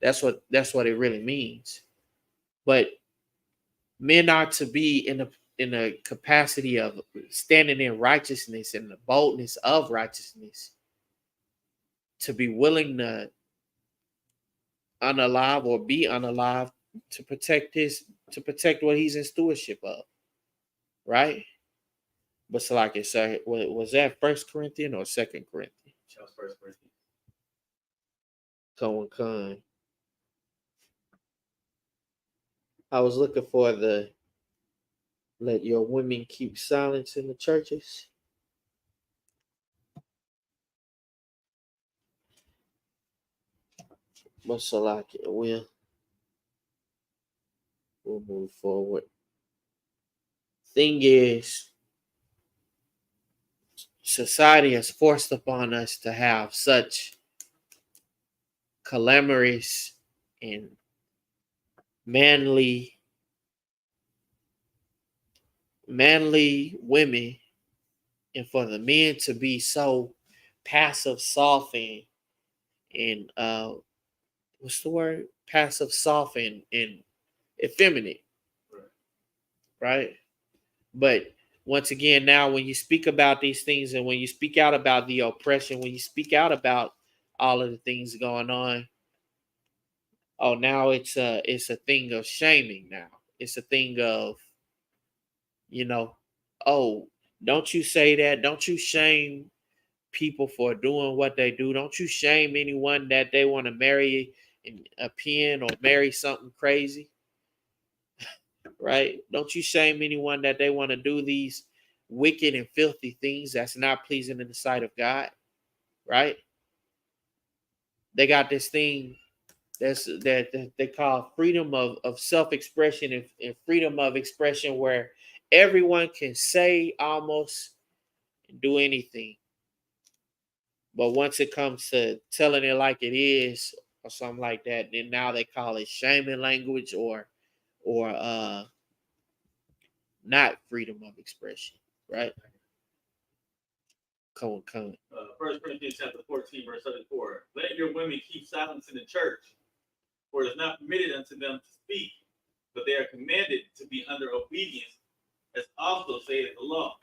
Speaker 3: That's what it really means. But men are to be in a capacity of standing in righteousness and the boldness of righteousness, to be willing to unalive or be unalive to protect what he's in stewardship of, right? But so like I said, was that 1 Corinthians or 2 Corinthians?
Speaker 4: That was 1 Corinthians.
Speaker 3: Con. I was looking for the let your women keep silence in the churches. But so like it we'll move forward. Thing is, society has forced upon us to have such clamorous and manly women, and for the men to be so passive, soft, and what's the word? Passive, soft, and effeminate, right? But once again, now when you speak about these things, and when you speak out about the oppression, when you speak out about all of the things going on, oh, now it's a thing of shaming now. It's a thing of, you know, oh, don't you say that. Don't you shame people for doing what they do. Don't you shame anyone that they want to marry in a pen or marry something crazy, right? Don't you shame anyone that they want to do these wicked and filthy things that's not pleasing in the sight of God, right? They got this thing that they call freedom of self-expression and freedom of expression where everyone can say almost and do anything. But once it comes to telling it like it is or something like that, then now they call it shaming language or not freedom of expression, right? Come on, come on.
Speaker 4: 1 Corinthians chapter 14, verse 34. Let your women keep silence in the church, for it is not permitted unto them to speak, but they are commanded to be under obedience, as also saith the law.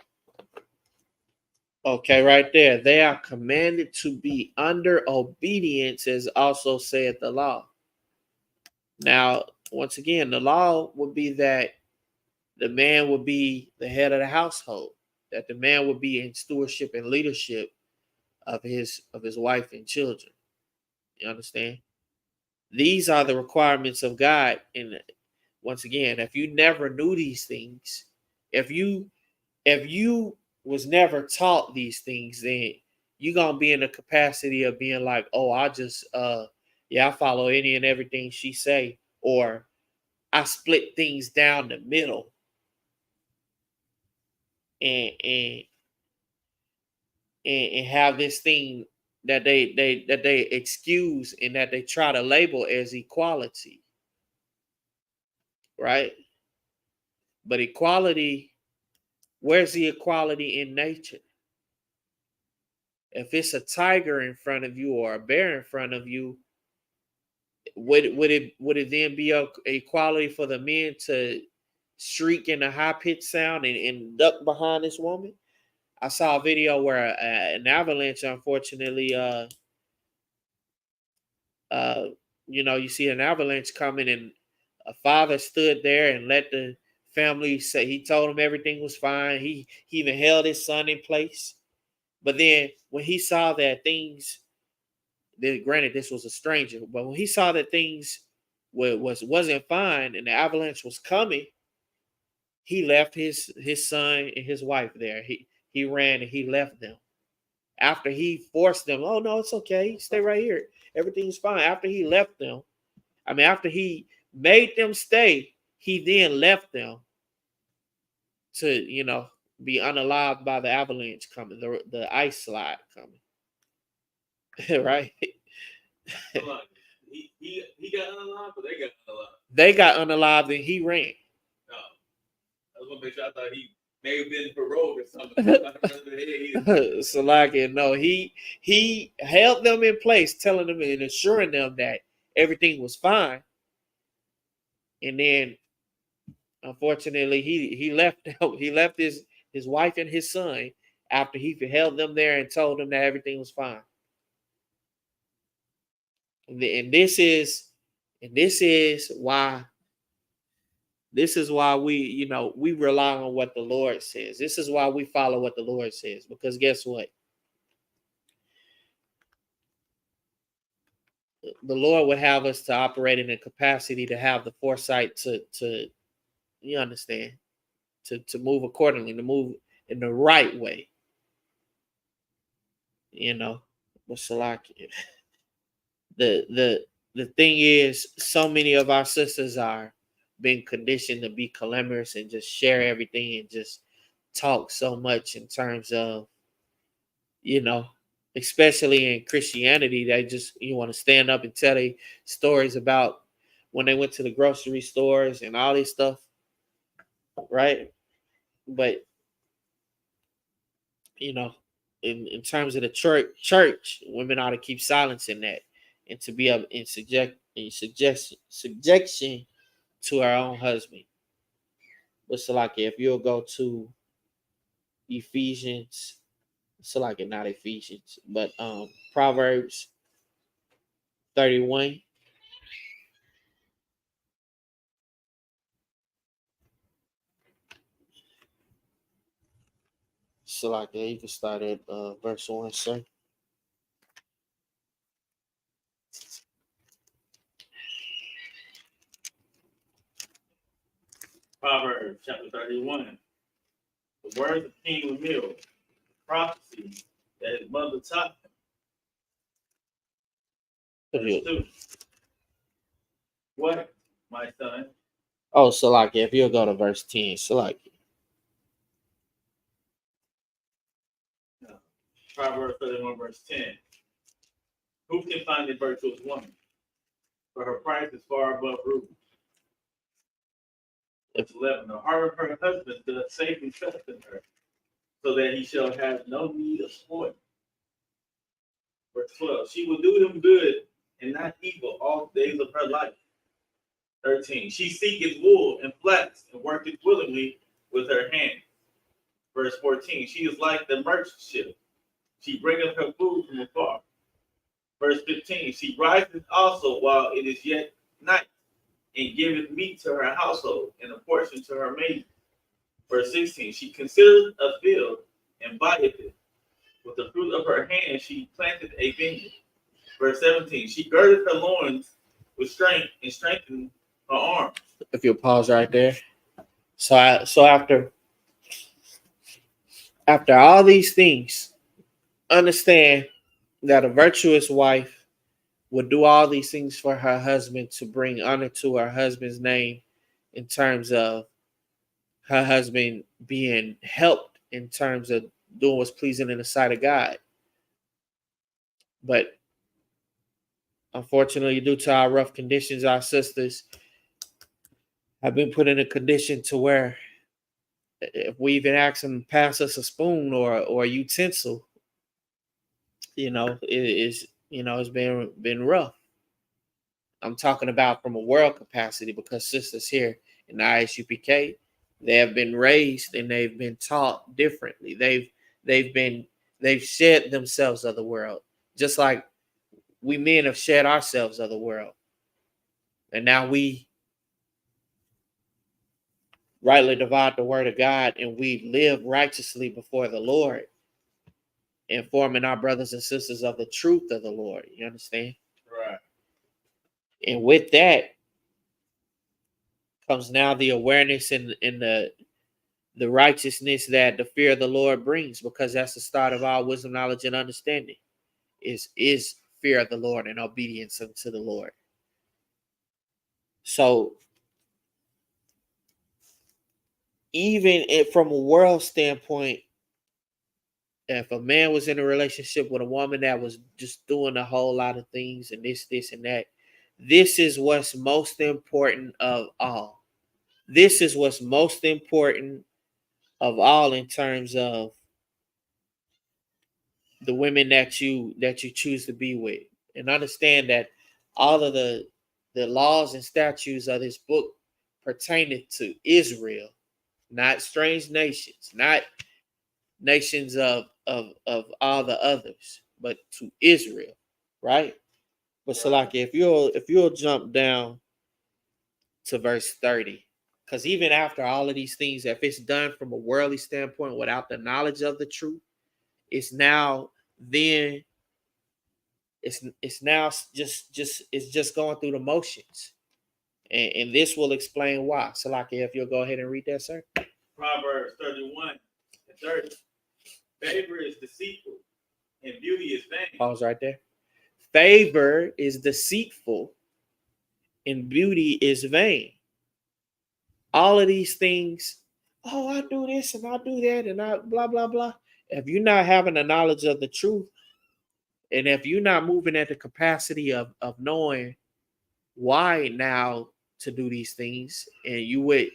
Speaker 3: Okay, right there. They are commanded to be under obedience, as also saith the law. Now, once again, the law would be that the man would be the head of the household, that the man would be in stewardship and leadership of his wife and children. You understand? These are the requirements of God. And once again, if you never knew these things, if you was never taught these things, then you're gonna be in the capacity of being like, oh, I just I follow any and everything she say, or I split things down the middle and and have this thing that they excuse and that they try to label as equality, right? But equality, where's the equality in nature? If it's a tiger in front of you or a bear in front of you, would it then be a equality for the men to shriek in a high pitched sound and duck behind this woman? I saw a video where an avalanche, unfortunately, uh, you see an avalanche coming, and a father stood there and let the family say, he told him everything was fine. He even held his son in place. But then when he saw that things, granted this was a stranger, but when he saw that things wasn't fine and the avalanche was coming, he left his son and his wife there. He ran and he left them. After he forced them, oh no, it's okay, stay right here, everything's fine. After he left them, after he made them stay, he then left them to, be unalived by the avalanche coming, the ice slide coming. Right?
Speaker 4: He got unalived, but they got unalived.
Speaker 3: They got unalived and he ran.
Speaker 4: No, I was gonna make sure. I thought he may have been paroled or something.
Speaker 3: So like, no, he held them in place, telling them and assuring them that everything was fine. And then, unfortunately, he left he left his wife and his son after he held them there and told them that everything was fine. And this is why we rely on what the Lord says. This is why we follow what the Lord says, because guess what? The Lord would have us to operate in a capacity to have the foresight to you understand, to move accordingly, to move in the right way. What's like the thing is, so many of our sisters are being conditioned to be clamorous and just share everything and just talk so much in terms of, especially in Christianity, they just want to stand up and tell their stories about when they went to the grocery stores and all this stuff, right? But in terms of the church, women ought to keep silence in that and to be up in subjection to our own husband. But so like, if you'll go to Ephesians, so like, not Ephesians, but Proverbs 31. So like that, you can start at verse 1, sir.
Speaker 4: Proverbs chapter 31. The words of King Lemuel, prophecy that his mother taught him. Verse 2. What, my son?
Speaker 3: Oh, so like if you'll go to verse 10, so like
Speaker 4: Proverbs 31, verse 10. Who can find a virtuous woman? For her price is far above rubies. Verse 11. The heart of her husband doth safely trust in her, so that he shall have no need of spoil. Verse 12. She will do them good and not evil all the days of her life. 13. She seeketh wool and flax and worketh willingly with her hand. Verse 14. She is like the merchant ship. She bringeth her food from afar. Verse 15. She riseth also while it is yet night, and giveth meat to her household and a portion to her maiden. Verse 16. She considereth a field and buyeth it. With the fruit of her hand she planteth a vineyard. Verse 17. She girdeth her loins with strength and strengtheneth her arms.
Speaker 3: if you'll pause right there. So after all these things, understand that a virtuous wife would do all these things for her husband to bring honor to her husband's name, in terms of her husband being helped in terms of doing what's pleasing in the sight of God. But unfortunately, due to our rough conditions, our sisters have been put in a condition to where if we even ask them to pass us a spoon or a utensil, it's been rough. I'm talking about from a world capacity, because sisters here in the I.S.U.P.K, they have been raised and they've been taught differently. They've shed themselves of the world, just like we men have shed ourselves of the world. And now we rightly divide the word of God, and we live righteously before the Lord, informing our brothers and sisters of the truth of the Lord. You understand?
Speaker 4: Right.
Speaker 3: And with that comes now the awareness and the righteousness that the fear of the Lord brings, because that's the start of all wisdom, knowledge, and understanding. Is fear of the Lord and obedience unto the Lord. So even from a world standpoint, if a man was in a relationship with a woman that was just doing a whole lot of things and this, and that, this is what's most important of all. This is what's most important of all in terms of the women that you choose to be with. And understand that all of the laws and statutes of this book pertaining to Israel, not strange nations, not nations of all the others, but to Israel, right? But Salaki, if you'll jump down to verse 30, because even after all of these things, if it's done from a worldly standpoint without the knowledge of the truth, it's now then it's now just going through the motions. And this will explain why. Salaki, if you'll go ahead and read that, sir.
Speaker 4: Proverbs 31 and 30. Favor is deceitful, and beauty is vain.
Speaker 3: Pause right there. Favor is deceitful, and beauty is vain. All of these things, oh, I do this and I do that and I blah, blah, blah. If you're not having the knowledge of the truth, and if you're not moving at the capacity of knowing why now to do these things, and you would,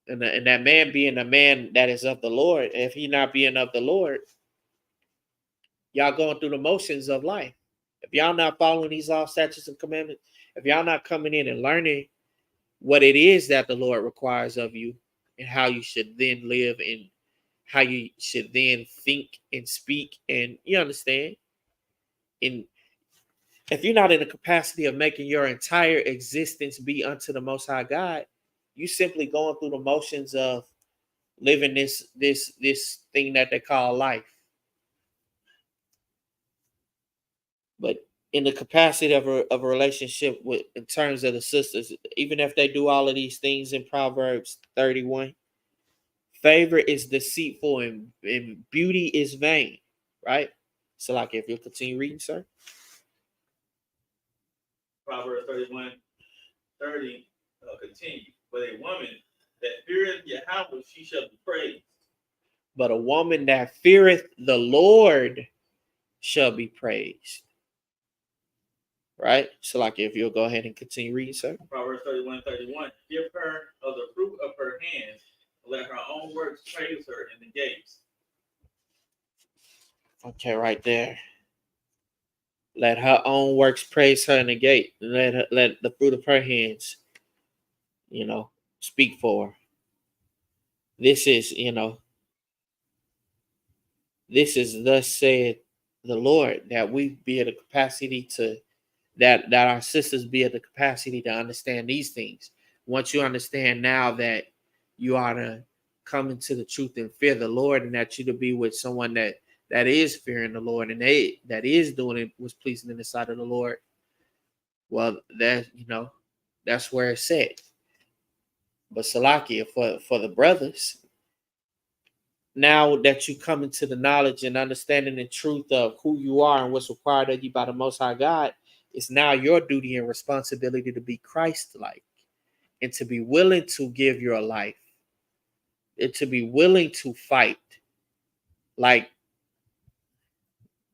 Speaker 3: and that man being a man that is of the Lord, if he not being of the Lord, y'all going through the motions of life. If y'all not following these laws, statutes, and commandments, if y'all not coming in and learning what it is that the Lord requires of you, and how you should then live, and how you should then think and speak, and you understand. And if you're not in the capacity of making your entire existence be unto the Most High God, you simply going through the motions of living this thing that they call life. But in the capacity of a relationship with, in terms of the sisters, even if they do all of these things in Proverbs 31, favor is deceitful and beauty is vain, right? So, like, if you'll continue reading, sir.
Speaker 4: Proverbs 31:30 continue. But a woman that feareth Yahweh, she shall be praised.
Speaker 3: But a woman that feareth the Lord shall be praised. Right? So, like, if you'll go ahead and continue reading, sir.
Speaker 4: Proverbs 31:31. Give her of the fruit of her hands, let her own works praise her in the gates.
Speaker 3: Okay, right there. Let her own works praise her in the gate. Let the fruit of her hands, speak for her. This is, this is thus said the Lord, that we be at the capacity to, that our sisters be at the capacity to understand these things. Once you understand now that you are to come into the truth and fear the Lord, and that you to be with someone that is fearing the Lord, and that is doing it was pleasing in the sight of the Lord, well, that that's where it's at. But Salakia, for the brothers, now that you come into the knowledge and understanding and truth of who you are and what's required of you by the Most High God, it's now your duty and responsibility to be Christ-like and to be willing to give your life and to be willing to fight, like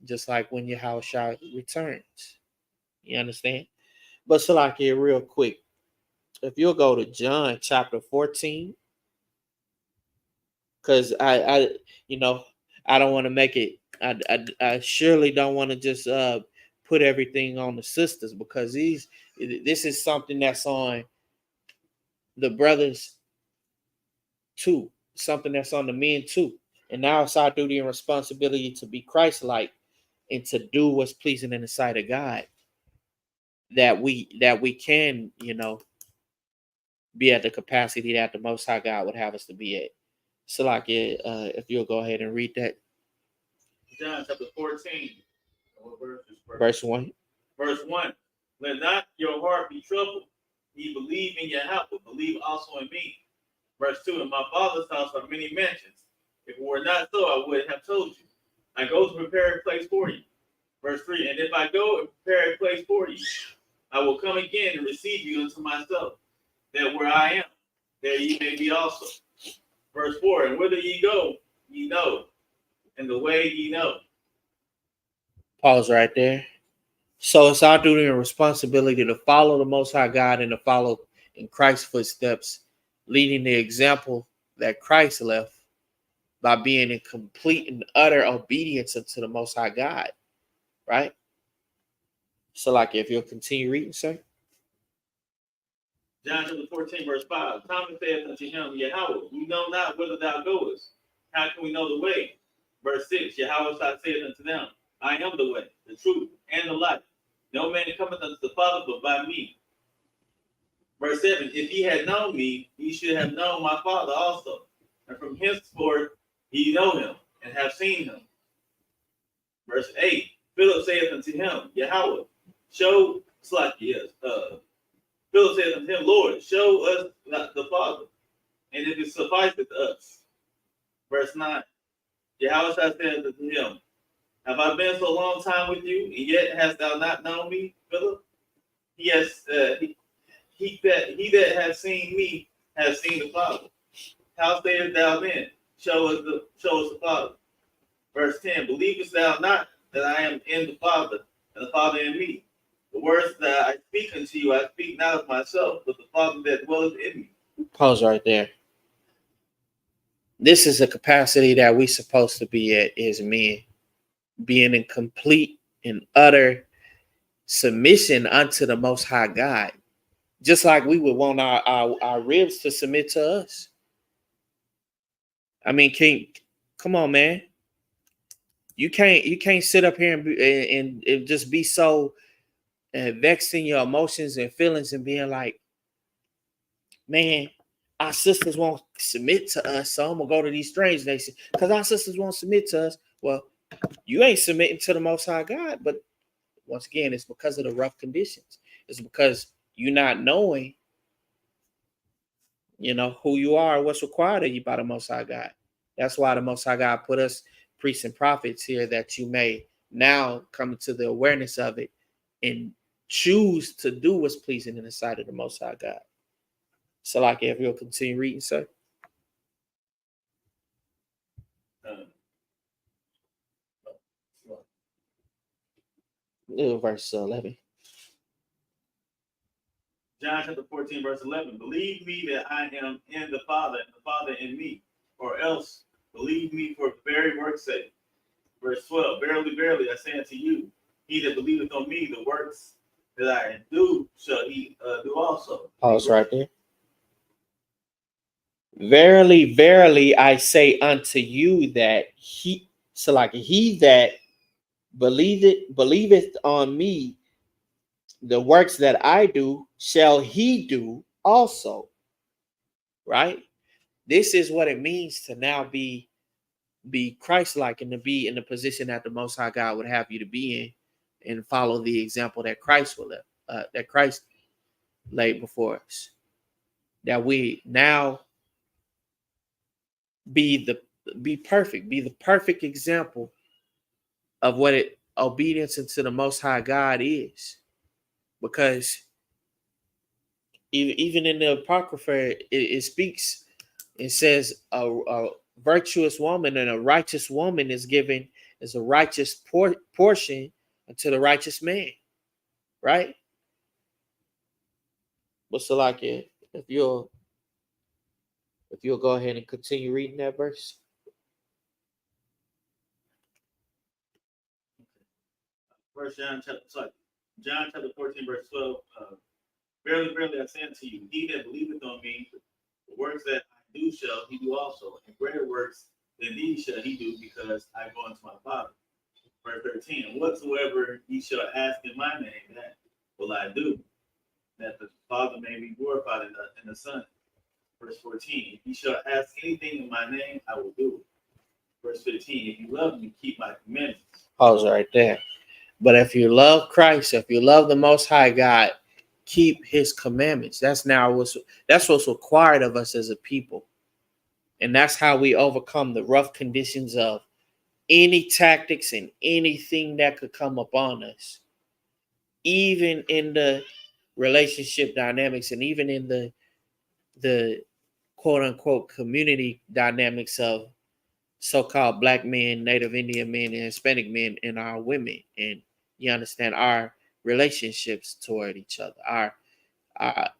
Speaker 3: just like when Yahushua returns. You understand? But Salakia, real quick, if you'll go to John chapter 14, because I don't want to make it. I surely don't want to just put everything on the sisters, because this is something that's on the brothers too, something that's on the men too, and now it's our duty and responsibility to be Christ-like and to do what's pleasing in the sight of God. That we can be at the capacity that the Most High God would have us to be at. So, like, if you'll go ahead and read that.
Speaker 4: John chapter 14.
Speaker 3: Verse 1.
Speaker 4: Verse 1. Let not your heart be troubled. Ye believe in Yahweh, believe also in me. Verse 2. In my Father's house are many mansions. If it were not so, I would have told you. I go to prepare a place for you. Verse 3. And if I go and prepare a place for you, I will come again and receive you unto myself, that where I am, there ye may be also. Verse 4. And whither ye go, ye know, and the way ye know.
Speaker 3: Pause right there. So it's our duty and responsibility to follow the Most High God and to follow in Christ's footsteps, leading the example that Christ left by being in complete and utter obedience unto the Most High God, right? So, like, if you'll continue reading, sir.
Speaker 4: John chapter 14, verse 5. Thomas saith unto him, Yahweh, we know not whither thou goest. How can we know the way? Verse 6. Yahweh saith unto them, I am the way, the truth, and the life. No man cometh unto the Father but by me. Verse 7. If ye had known me, ye should have known my Father also. And from henceforth ye know him, and have seen him. Verse 8. Philip saith unto him, Yahweh, show Philip said unto him, Lord, show us the Father, and if it sufficeth us. Verse 9. Yahweh said unto him, have I been so long time with you, and yet hast thou not known me, Philip? He that hath seen me has seen the Father. How sayest thou then, show us the Father? Verse 10. Believest thou not that I am in the Father, and the Father in me? The words that I speak unto you, I speak not of myself, but the Father that dwelleth in me.
Speaker 3: Pause right there. This is a capacity that we're supposed to be at as men, being in complete and utter submission unto the Most High God, just like we would want our ribs to submit to us. I mean, come on, man. You can't sit up here and just be so vexed in your emotions and feelings and being like, man, our sisters won't submit to us, so I'm gonna go to these strange nations because our sisters won't submit to us. Well, you ain't submitting to the Most High God, but once again, it's because of the rough conditions. It's because you're not knowing, who you are, what's required of you by the Most High God. That's why the Most High God put us priests and prophets here, that you may now come to the awareness of it and choose to do what's pleasing in the sight of the Most High God. So, like, if you'll continue reading, sir. Verse 11.
Speaker 4: John chapter 14, verse 11. Believe me that I am in the Father, and the Father in me, or else believe me for very work's sake. Verse 12. Verily, verily, I say unto you, he that believeth on me, the works that I do shall he do also.
Speaker 3: Pause right there. Verily, verily, I say unto you that he that believeth on me, the works that I do shall he do also. Right? This is what it means to now be Christ-like and to be in the position that the Most High God would have you to be in, and follow the example that Christ laid before us. That we now be perfect, be the perfect example of what obedience unto the Most High God is. Because even in the Apocrypha, it speaks, it says a virtuous woman and a righteous woman is given as a righteous portion unto the righteous man, right? But so, like, if you'll go ahead and continue reading that verse.
Speaker 4: John chapter 14, verse 12. Verily, verily, I say unto you, he that believeth on me, the works that I do shall he do also, and greater works than these shall he do, because I go unto my Father. Verse 13. And whatsoever ye shall ask in my name, that will I do, that the Father may be glorified in the Son. Verse 14. If ye shall ask anything in my name, I will do it. Verse 15. If you love me, keep my commandments.
Speaker 3: Pause right there. But if you love Christ, if you love the Most High God, keep his commandments. That's what's required of us as a people. And that's how we overcome the rough conditions of any tactics and anything that could come upon us. Even in the relationship dynamics and even in the quote unquote community dynamics of so-called Black men, Native Indian men, and Hispanic men, and our women. And you understand our relationships toward each other, our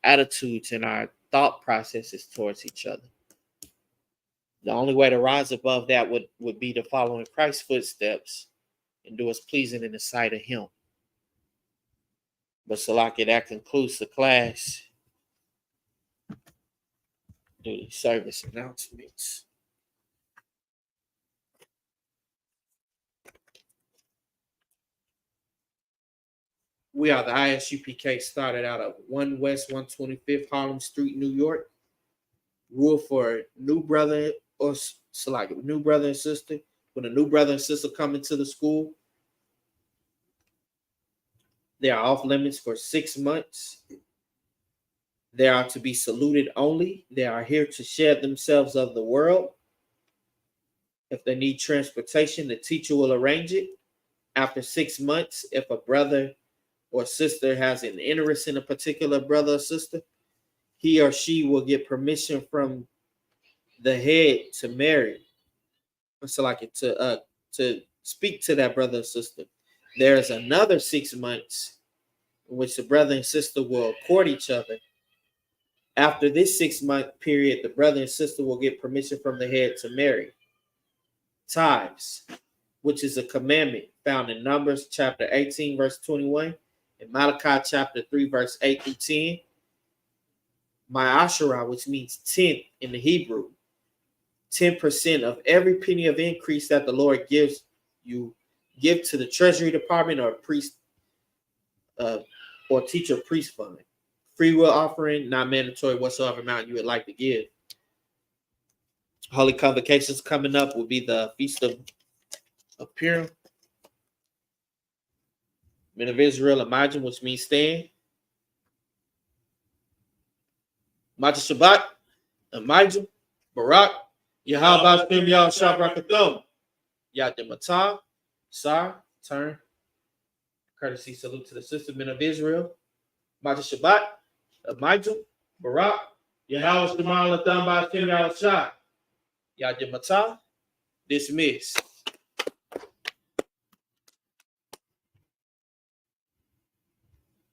Speaker 3: attitudes and our thought processes towards each other. The only way to rise above that would be to follow in Christ's footsteps and do what's pleasing in the sight of him. But Salaki, that concludes the class. Do the service announcements. We are the I.S.U.P.K. started out of 1 West 125th Harlem Street, New York. Rule for new brother or Salaki, new brother and sister. When a new brother and sister come into the school, they are off limits for 6 months. They are to be saluted only. They are here to share themselves of the world. If they need transportation, the teacher will arrange it. After 6 months, if a brother or sister has an interest in a particular brother or sister, he or she will get permission from the head to marry. So like to speak to that brother or sister. There's another 6 months in which the brother and sister will court each other. After this 6 month period, the brother and sister will get permission from the head to marry. Tithes, which is a commandment found in Numbers chapter 18, verse 21, and Malachi chapter 3, verse 8 through 10. Ma'ashara, which means 10th in the Hebrew. 10% of every penny of increase that the Lord gives you, give to the Treasury Department or priest or teacher priest fund. Free will offering, not mandatory whatsoever amount you would like to give. Holy convocations coming up will be the Feast of Purim. Men of Israel, Imagine, which means stand. Mata Shabbat, Imagine, Barak, Yahweh Shem Yah Shabrakathum. Yadimata, Sar, turn. Courtesy salute to the sister men of Israel. Mata Shabbat, Imagine, Barak, Yahweh Shem Yah Latham Shem Yah Shah. Yadimata, dismiss.